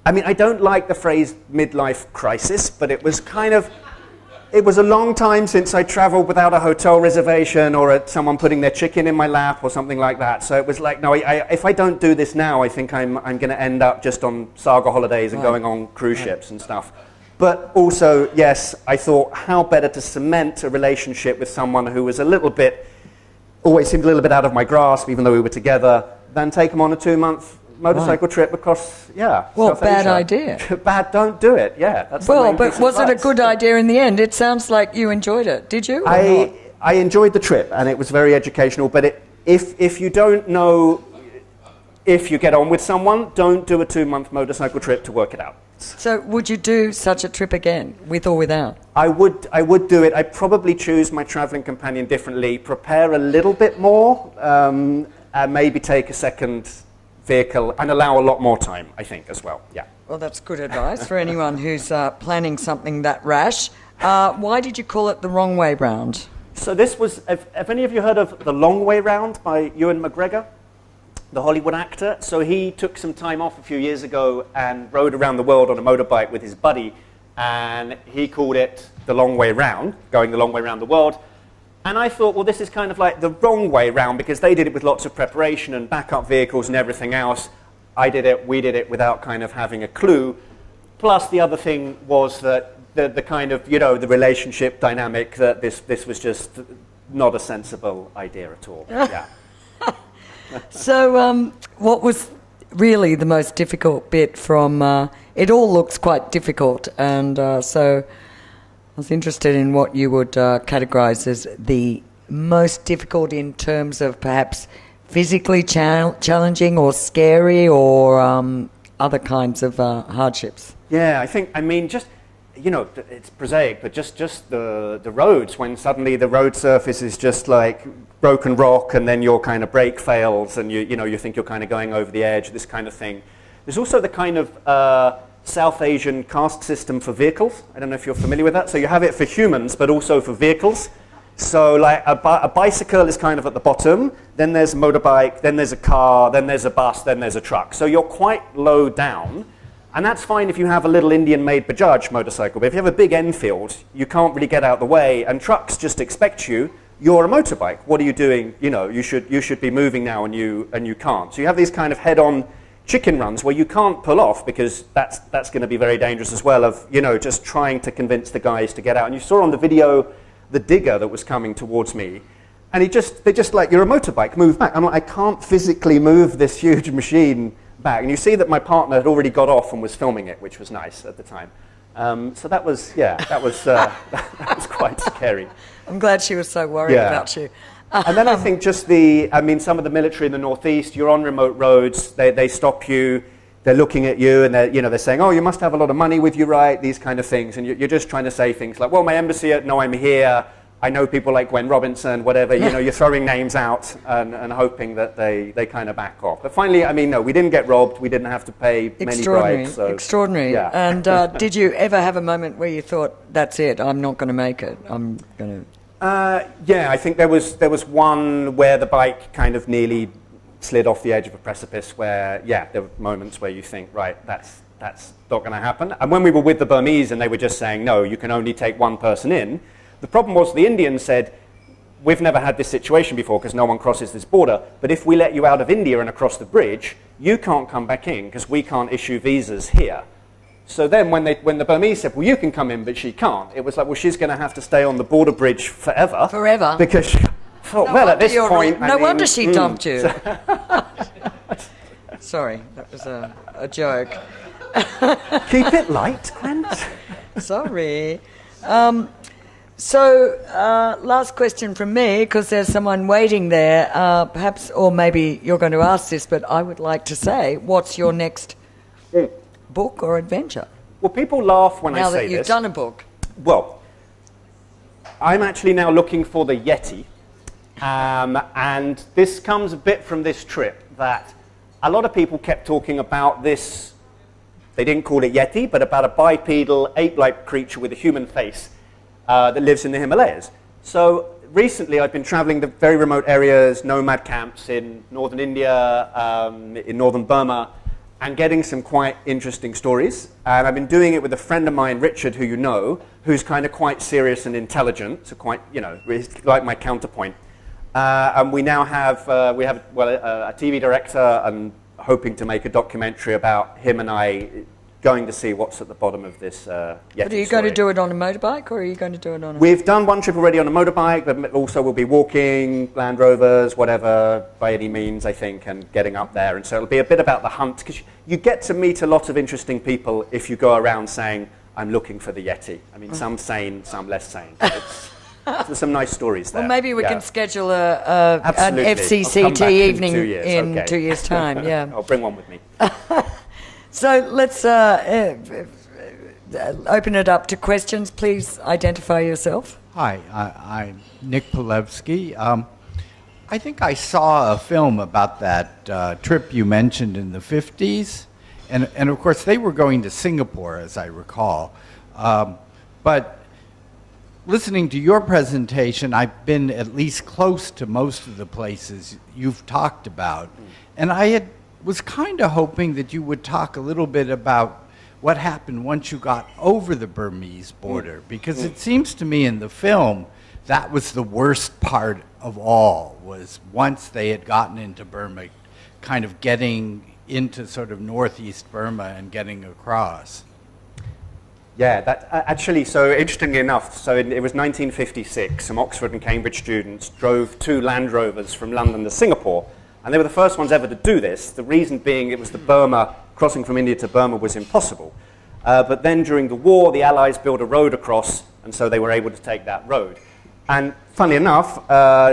I mean, I don't like the phrase midlife crisis, but it was a long time since I traveled without a hotel reservation or someone putting their chicken in my lap or something like that. So it was like, no, if I don't do this now, I think I'm going to end up just on saga holidays and going on cruise ships and stuff. But also, yes, I thought, how better to cement a relationship with someone who was always seemed a little bit out of my grasp, even though we were together, than take them on a 2-month motorcycle trip across, Well, bad idea. Bad, don't do it, that's well, but was it a good idea in the end? It sounds like you enjoyed it. Did you? I enjoyed the trip, and it was very educational, but if you don't know if you get on with someone, don't do a 2-month motorcycle trip to work it out. So would you do such a trip again, with or without? I would do it. I'd probably choose my traveling companion differently, prepare a little bit more, and maybe take a second vehicle and allow a lot more time, I think, as well. Yeah. Well, that's good advice for anyone who's planning something that rash. Why did you call it The Wrong Way Round? So this was, have any of you heard of The Long Way Round by Ewan McGregor, the Hollywood actor? So he took some time off a few years ago and rode around the world on a motorbike with his buddy, and he called it The Long Way Round, going the long way around the world. And I thought, well, this is kind of like the wrong way round, because they did it with lots of preparation and backup vehicles and everything else. We did it without kind of having a clue. Plus, the other thing was that the kind of, you know, the relationship dynamic, that this was just not a sensible idea at all. Yeah. So what was really the most difficult bit from... it all looks quite difficult, and so I was interested in what you would categorise as the most difficult in terms of perhaps physically challenging or scary or other kinds of hardships. Yeah, I mean, just, it's prosaic, but just the roads, when suddenly the road surface is just like broken rock, and then your kind of brake fails, and you think you're kind of going over the edge, this kind of thing. There's also the kind of South Asian caste system for vehicles. I don't know if you're familiar with that. So you have it for humans, but also for vehicles. So like a bicycle is kind of at the bottom, then there's a motorbike, then there's a car, then there's a bus, then there's a truck. So you're quite low down. And that's fine if you have a little Indian-made Bajaj motorcycle, but if you have a big Enfield, you can't really get out of the way, and trucks just expect you. You're a motorbike. What are you doing? You should be moving now, and you can't. So you have these kind of head-on chicken runs where you can't pull off, because that's going to be very dangerous as well. Of just trying to convince the guys to get out. And you saw on the video the digger that was coming towards me, and they just like, you're a motorbike, move back. I'm like, I can't physically move this huge machine back. And you see that my partner had already got off and was filming it, which was nice at the time. So that was that was quite scary. I'm glad she was so worried about you. And then I think just some of the military in the Northeast, you're on remote roads, they stop you, they're looking at you, and they're saying, oh, you must have a lot of money with you, right? These kind of things. And you're just trying to say things like, well, my embassy, no, I'm here. I know people like Gwen Robinson, whatever. You're throwing names out and hoping that they kind of back off. But finally, no, we didn't get robbed. We didn't have to pay many bribes. So, extraordinary. Yeah. And did you ever have a moment where you thought, that's it, I'm not going to make it, I'm going to... Yeah, I think there was one where the bike kind of nearly slid off the edge of a precipice where, there were moments where you think, right, that's not going to happen. And when we were with the Burmese and they were just saying, no, you can only take one person in, the problem was the Indians said, we've never had this situation before because no one crosses this border, but if we let you out of India and across the bridge, you can't come back in because we can't issue visas here. So then when the Burmese said, well, you can come in, but she can't, it was like, well, she's going to have to stay on the border bridge forever. Forever? Because she thought, at this point... No wonder she dumped you. Sorry, that was a joke. Keep it light, Gwen. Sorry. So, last question from me, because there's someone waiting there, perhaps, or maybe you're going to ask this, but I would like to say, what's your next book or adventure? Well, people laugh when I say this. Now that you've done a book. Well, I'm actually now looking for the Yeti, and this comes a bit from this trip, that a lot of people kept talking about this, they didn't call it Yeti, but about a bipedal, ape-like creature with a human face that lives in the Himalayas. So recently I've been traveling to very remote areas, nomad camps in northern India, in northern Burma, and getting some quite interesting stories. And I've been doing it with a friend of mine, Richard, who you know, who's kind of quite serious and intelligent, so quite, he's like my counterpoint. And we now have, a TV director, and hoping to make a documentary about him and I going to see what's at the bottom of this Yeti But are you story. going to do it on a motorbike, or are you going to do it on a... We've done one trip already on a motorbike, but also we'll be walking, Land Rovers, whatever, by any means, I think, and getting up there. And so it'll be a bit about the hunt, because you get to meet a lot of interesting people if you go around saying, I'm looking for the Yeti. I mean, some sane, some less sane. There's some nice stories there. Well, maybe we can schedule an FCCT evening in 2 years' time. Yeah. I'll bring one with me. So let's open it up to questions. Please identify yourself. Hi, I'm Nick Polevsky. I think I saw a film about that trip you mentioned in the 50s. And of course, they were going to Singapore, as I recall. But listening to your presentation, I've been at least close to most of the places you've talked about. And I was kind of hoping that you would talk a little bit about what happened once you got over the Burmese border, because it seems to me in the film that was the worst part of all, was once they had gotten into Burma, kind of getting into sort of northeast Burma and getting across. Yeah, that actually, so interestingly enough, so it was 1956, some Oxford and Cambridge students drove 2 Land Rovers from London to Singapore, And they were the first ones ever to do this. The reason being it was the Burma, crossing from India to Burma was impossible. But then during the war, the Allies built a road across, and so they were able to take that road. And funnily enough,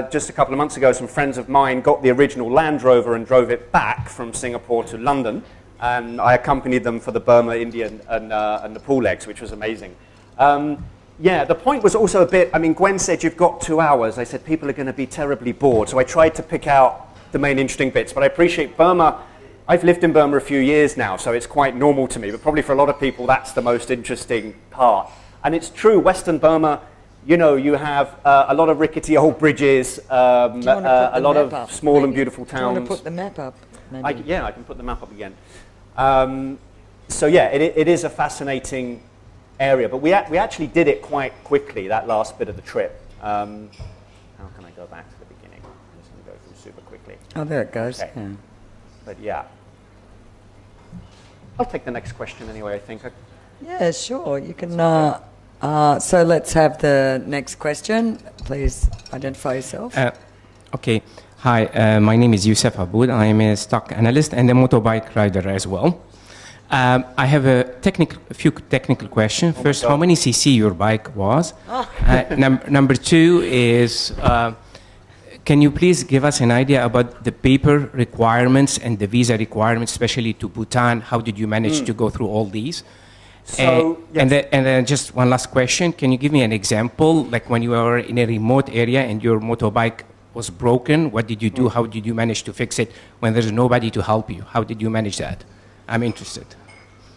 just a couple of months ago, some friends of mine got the original Land Rover and drove it back from Singapore to London. And I accompanied them for the Burma, India, and Nepal legs, which was amazing. Yeah, the point was also a bit, I mean, Gwen said you've got 2 hours. I said people are going to be terribly bored. So I tried to pick out the main interesting bits. But I appreciate Burma. I've lived in Burma a few years now, so it's quite normal to me. But probably for a lot of people, that's the most interesting part. And it's true, Western Burma, you know, you have a lot of rickety old bridges, a lot of small and beautiful towns. Do you want to put the map up? Yeah, I can put the map up again. So yeah, it is a fascinating area, but we actually did it quite quickly, that last bit of the trip. How can I go back to the beginning? I'm just going to go through super quickly. Oh, there it goes. Okay. Yeah. But yeah. I'll take the next question anyway, I think. Yeah, sure. You can. So let's have the next question. Please identify yourself. Okay. Hi, my name is Youssef Aboud. I am a stock analyst and a motorbike rider as well. I have a few technical questions. First, how many cc your bike was? Number two is, can you please give us an idea about the paper requirements and the visa requirements, especially to Bhutan? How did you manage to go through all these? So, yes. And then just one last question. Can you give me an example, like when you were in a remote area and your motorbike was broken, what did you do? How did you manage to fix it when there's nobody to help you? How did you manage that? I'm interested.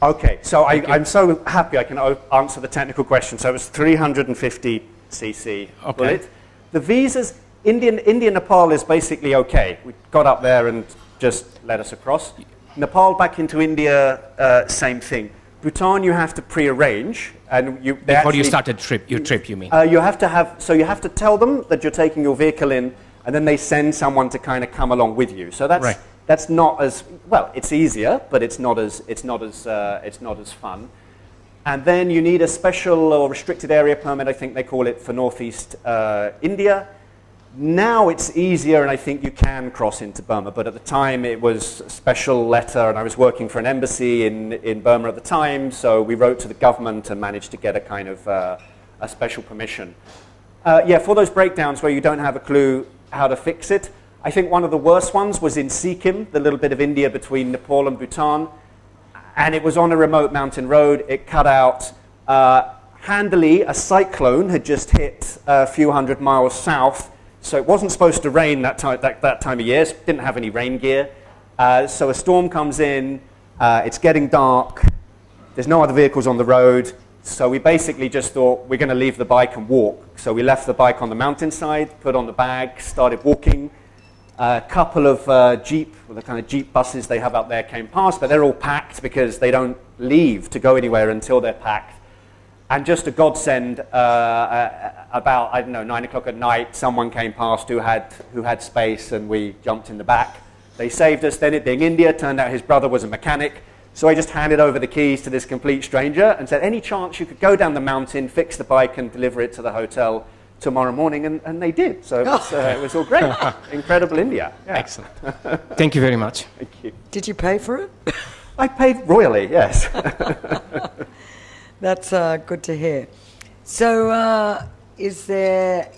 Okay, so I'm so happy I can answer the technical question. So it was 350 cc bullet. The visas, India, Nepal is basically okay. We got up there and just let us across. Nepal back into India, same thing. Bhutan, you have to pre-arrange, and before you start your trip, you mean? You have to tell them that you're taking your vehicle in, and then they send someone to kind of come along with you. So that's right. That's not as well. It's easier, but it's not as fun. And then you need a special or restricted area permit. I think they call it for Northeast India. Now it's easier, and I think you can cross into Burma. But at the time, it was a special letter, and I was working for an embassy in Burma at the time. So we wrote to the government and managed to get a kind of a special permission. Yeah, for those breakdowns where you don't have a clue how to fix it. I think one of the worst ones was in Sikkim, the little bit of India between Nepal and Bhutan. And it was on a remote mountain road. It cut out. Handily, a cyclone had just hit a few hundred miles south. So it wasn't supposed to rain that time of year. It didn't have any rain gear. So a storm comes in. It's getting dark. There's no other vehicles on the road. So we basically just thought, we're going to leave the bike and walk. So we left the bike on the mountainside, put on the bag, started walking. A couple of the kind of Jeep buses they have out there came past, but they're all packed because they don't leave to go anywhere until they're packed. And just a godsend, about, I don't know, 9 o'clock at night, someone came past who had space, and we jumped in the back. They saved us. Then it being India, turned out his brother was a mechanic. So I just handed over the keys to this complete stranger and said, any chance you could go down the mountain, fix the bike, and deliver it to the hotel tomorrow morning? And they did. So it was all great. Incredible India. Yeah. Excellent. Thank you very much. Thank you. Did you pay for it? I paid royally, yes. That's good to hear. So is there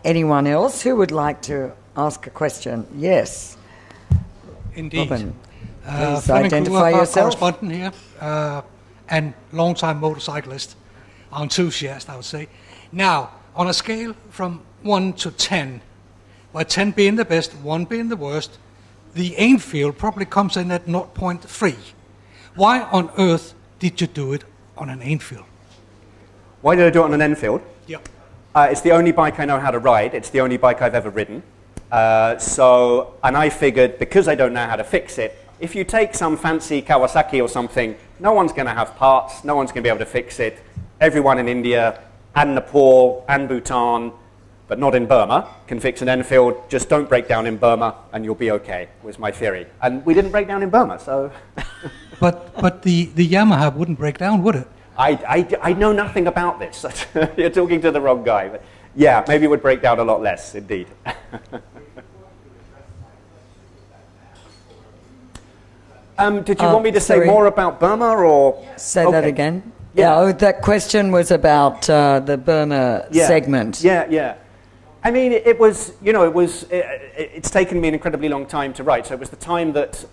anyone else who would like to ask a question? Yes. Indeed. Robin, please Flemming identify Kruger, yourself. correspondent here, and long-time motorcyclist, enthusiast, I would say. Now, on a scale from 1 to 10, where 10 being the best, 1 being the worst, the Enfield probably comes in at 0.3. Why on earth did you do it on an Enfield? Why did I do it on an Enfield? Yep. It's the only bike I know how to ride. It's the only bike I've ever ridden. And I figured, because I don't know how to fix it, if you take some fancy Kawasaki or something, no one's going to have parts, no one's going to be able to fix it. Everyone in India and Nepal and Bhutan, but not in Burma, can fix an Enfield. Just don't break down in Burma and you'll be okay, was my theory. And we didn't break down in Burma, so... But the Yamaha wouldn't break down, would it? I know nothing about this. You're talking to the wrong guy. But yeah, maybe it would break down a lot less, indeed. Did you want me to say sorry. more about Burma, or Say that Okay. again. Yeah. Oh, that question was about the Burma segment. Yeah. I mean, it's taken me an incredibly long time to write. So it was the time that,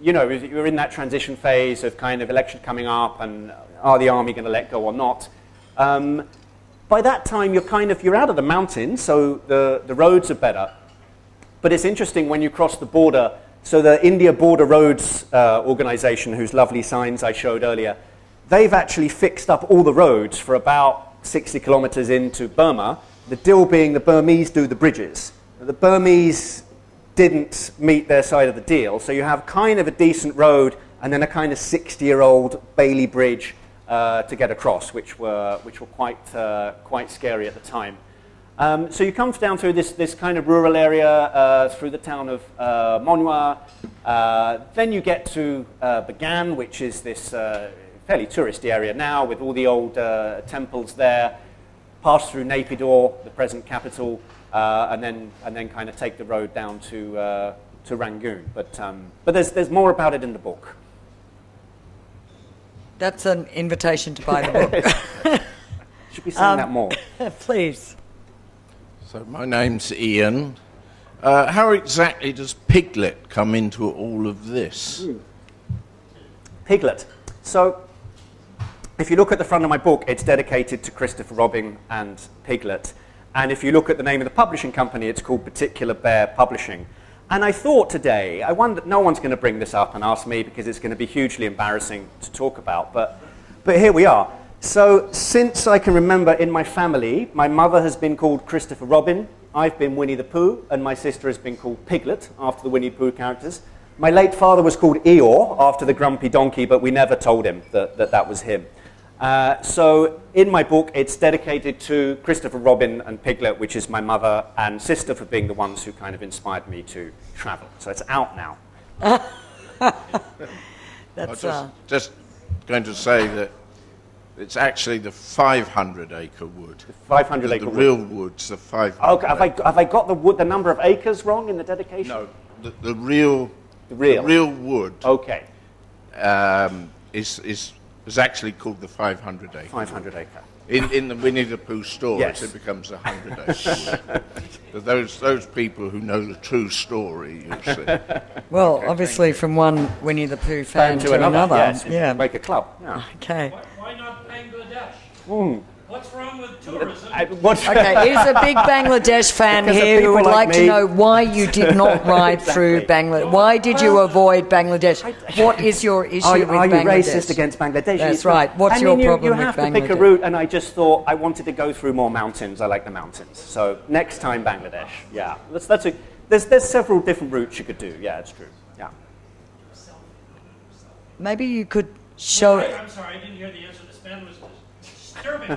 you were in that transition phase of kind of election coming up and are the army going to let go or not? By that time, you're out of the mountains, so the roads are better. But it's interesting when you cross the border. So the India Border Roads organization, whose lovely signs I showed earlier, they've actually fixed up all the roads for about 60 kilometers into Burma. The deal being the Burmese do the bridges. The Burmese didn't meet their side of the deal, so you have kind of a decent road and then a kind of 60-year-old Bailey Bridge to get across, which were quite scary at the time. So you come down through this kind of rural area, through the town of Monua. Then you get to Bagan, which is this fairly touristy area now with all the old temples there. Pass through Naypyidaw, the present capital, and then kind of take the road down to Rangoon. But there's more about it in the book. That's an invitation to buy the book. Should be saying that more. Please. So my name's Ian. How exactly does Piglet come into all of this? Piglet. So if you look at the front of my book, it's dedicated to Christopher Robin and Piglet. And if you look at the name of the publishing company, it's called Particular Bear Publishing. And I thought today, I wonder, no one's going to bring this up and ask me because it's going to be hugely embarrassing to talk about, but here we are. So since I can remember in my family, my mother has been called Christopher Robin, I've been Winnie the Pooh, and my sister has been called Piglet, after the Winnie the Pooh characters. My late father was called Eeyore, after the grumpy donkey, but we never told him that was him. So in my book, it's dedicated to Christopher Robin and Piglet, which is my mother and sister for being the ones who kind of inspired me to travel. So it's out now. That's Just going to say that it's actually the 500-acre wood. 500-acre The wood. real wood's the 500. Okay, have I got the number of acres wrong in the dedication? No, the real wood Okay, is actually called the 500-acre. 500-acre. In the Winnie the Pooh stories, Yes. it becomes a 100-acre. But those people who know the true story, you'll see. well, obviously from one Winnie the Pooh fan To another. Yes, Yeah. make a club. Yeah. Okay. Why not Bangladesh? What's wrong with tourism? Okay, here's a big Bangladesh fan Because of here who people would like like to me. know why you did not ride through Exactly. Bangladesh. Why did you avoid Bangladesh? What is your issue with Are you Bangladesh? racist against Bangladesh? That's right. What's your problem you with have to pick a Bangladesh? route, and I just thought I wanted to go through more mountains. I like the mountains. So next time, Bangladesh. Yeah, there's several different routes you could do. Yeah, it's true. Yeah. Maybe you could show it. I'm sorry, I didn't hear the answer. This man was disturbing.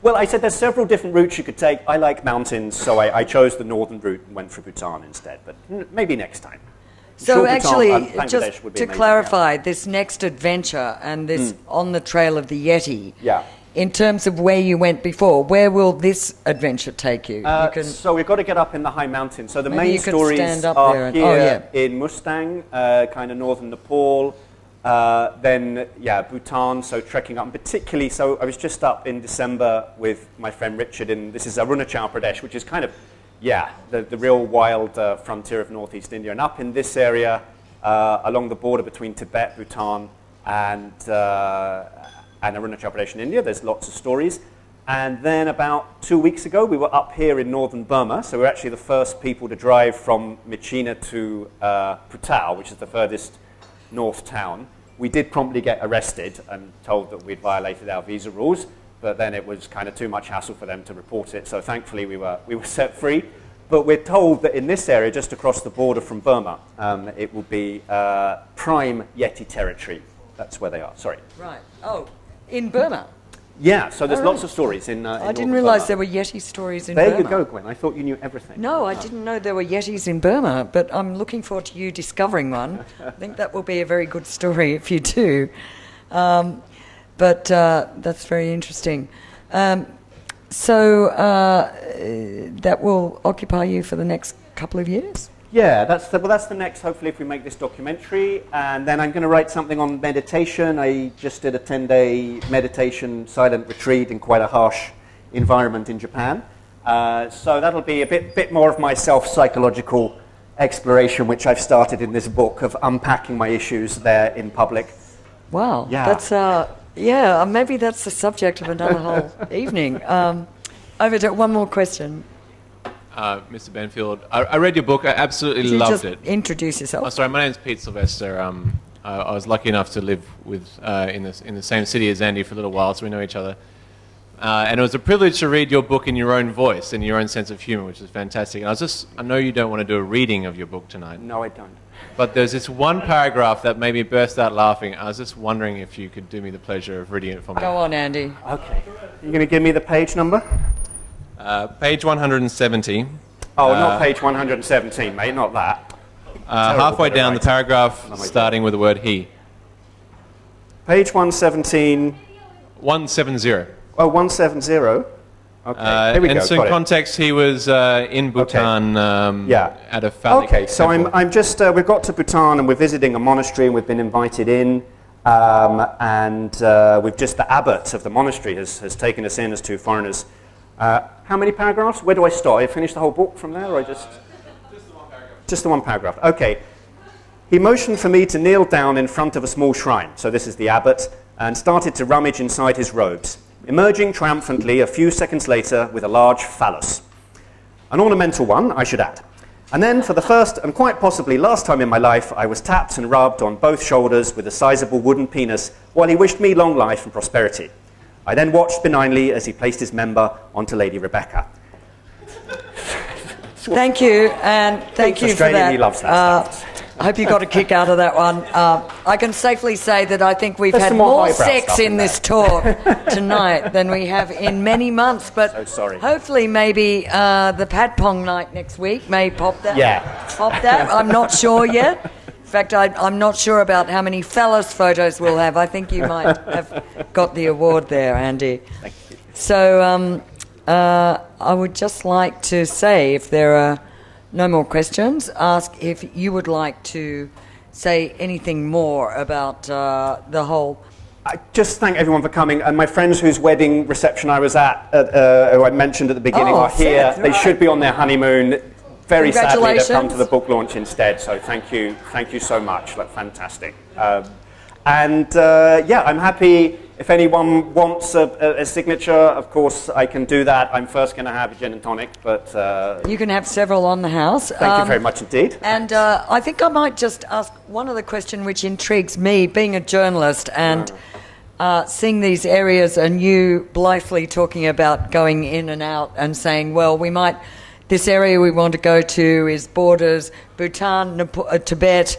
Well, I said there's several different routes you could take. I like mountains, so I chose the northern route and went for Bhutan instead. But maybe next time. So Sure, Bhutan, actually, Bangladesh just would be to amazing, clarify, this next adventure and this on the trail of the Yeti, Yeah. in terms of where you went before, where will this adventure take you? You can, So we've got to get up in the high mountains. So the Maybe main you could stories stand up are there and- here oh, yeah. in Mustang, kind of northern Nepal. Then, Bhutan, so trekking up. And particularly, so I was just up in December with my friend Richard in, this is Arunachal Pradesh, which is kind of, the real wild frontier of northeast India. And up in this area, along the border between Tibet, Bhutan, and Arunachal Pradesh in India, there's lots of stories. And then about 2 weeks ago, we were up here in northern Burma. So we're actually the first people to drive from Myitkyina to Putao, which is the furthest north town. We did promptly get arrested and told that we'd violated our visa rules, but then it was kind of too much hassle for them to report it. So thankfully we were set free. But we're told that in this area, just across the border from Burma, it will be prime Yeti territory. That's where they are. Sorry. right. Oh, in Burma. Yeah. So there's Oh, lots of stories in. I didn't realise there were Yeti stories in There Burma. you go, Gwen. I thought you knew everything. No, I didn't know there were Yetis in Burma, but I'm looking forward to you discovering one. I think that will be a very good story if you do. But that's very interesting. So that will occupy you for the next couple of years? Yeah, that's the next, hopefully, if we make this documentary. And then I'm going to write something on meditation. I just did a 10-day meditation silent retreat in quite a harsh environment in Japan. So that'll be a bit more of my self-psychological exploration, which I've started in this book, of unpacking my issues there in public. Wow. Yeah. That's, maybe that's the subject of another whole evening. Over to one more question. Mr. Benfield, I read your book. I absolutely Could you loved just it. introduce yourself? Oh, sorry, my name's Pete Sylvester. I was lucky enough to live with in the same city as Andy for a little while, so we know each other. And it was a privilege to read your book in your own voice and your own sense of humor, which is fantastic. And I know you don't want to do a reading of your book tonight. No, I don't. But there's this one paragraph that made me burst out laughing. I was just wondering if you could do me the pleasure of reading it for me. Go on, Andy. Okay. You're going to give me the page number? Page 170. Oh, not page 117, mate, not that. Halfway down the paragraph starting with the word he. Page 117. 170. Oh, 170. Okay, here we go. And so got in it. context, he was in Bhutan at a phallic Okay, so temple. I'm just, we've got to Bhutan and we're visiting a monastery and we've been invited in. We've just, the abbot of the monastery has taken us in as two foreigners. How many paragraphs? Where do I start? I finish the whole book from there, or just the one paragraph? Just the one paragraph. Okay. He motioned for me to kneel down in front of a small shrine, so this is the abbot, and started to rummage inside his robes, emerging triumphantly a few seconds later with a large phallus. An ornamental one, I should add. And then, for the first and quite possibly last time in my life, I was tapped and rubbed on both shoulders with a sizable wooden penis while he wished me long life and prosperity. I then watched benignly as he placed his member onto Lady Rebecca. Thank you, and thank you for Australian, that. he loves that stuff. I hope you got a kick out of that one. I can safely say that I think we've There's had some more more highbrow sex stuff in in this talk tonight than we have in many months. But So sorry. hopefully, maybe the Pat Pong night next week may pop that. Yeah. Pop that. I'm not sure yet. In fact, I'm not sure about how many phallus photos we'll have. I think you might have got the award there, Andy. Thank you. So I would just like to say, if there are no more questions, ask if you would like to say anything more about the whole... I just thank everyone for coming, and my friends whose wedding reception I was at, who I mentioned at the beginning, are here. Seth, They right. should be on their honeymoon. Very sadly, they've come to Congratulations. the book launch instead, so thank you so much. Like, fantastic. I'm happy if anyone wants a signature. Of course, I can do that. I'm first going to have a gin and tonic, but You can have several on the house. thank you very much indeed. And I think I might just ask one other question which intrigues me, being a journalist and seeing these areas and you blithely talking about going in and out and saying, well, this area we want to go to is borders, Bhutan, Tibet,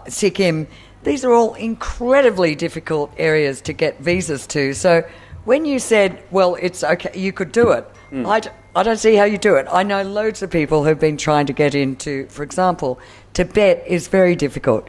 Sikkim. These are all incredibly difficult areas to get visas to. So when you said, well, it's okay, you could do it, I don't see how you do it. I know loads of people who've been trying to get into, for example, Tibet is very difficult.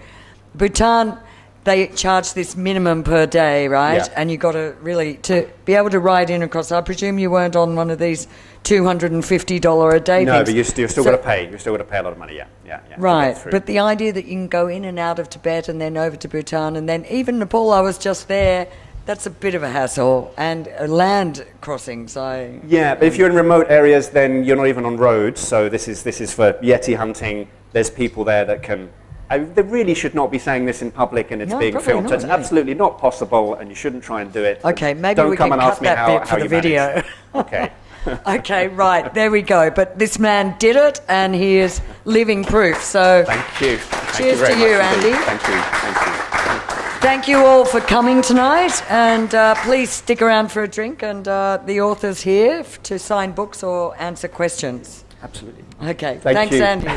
Bhutan, they charge this minimum per day, right? Yeah. And you got to really, to be able to ride in across, I presume you weren't on one of these $250 a day No, things. but you've still got to pay. You've still got to pay a lot of money, yeah. to Right, get through. but the idea that you can go in and out of Tibet and then over to Bhutan and then even Nepal, I was just there, that's a bit of a hassle. And land crossings, Yeah, but if you're in remote areas, then you're not even on roads. So this is for Yeti hunting. There's people there that can... they really should not be saying this in public, and it's No, being probably filmed. So not, it's no. absolutely not possible, and you shouldn't try and do it. Okay, maybe Don't we come can and ask cut me that how, bit how for the you manage. video. Okay. Okay, right, there we go. But this man did it, and he is living proof. So Thank you. Thank Cheers you very to you, much indeed. Andy. Thank you. thank you all for coming tonight, and please stick around for a drink, and the author's here to sign books or answer questions. Absolutely. Okay, Thank thanks, you. Andy.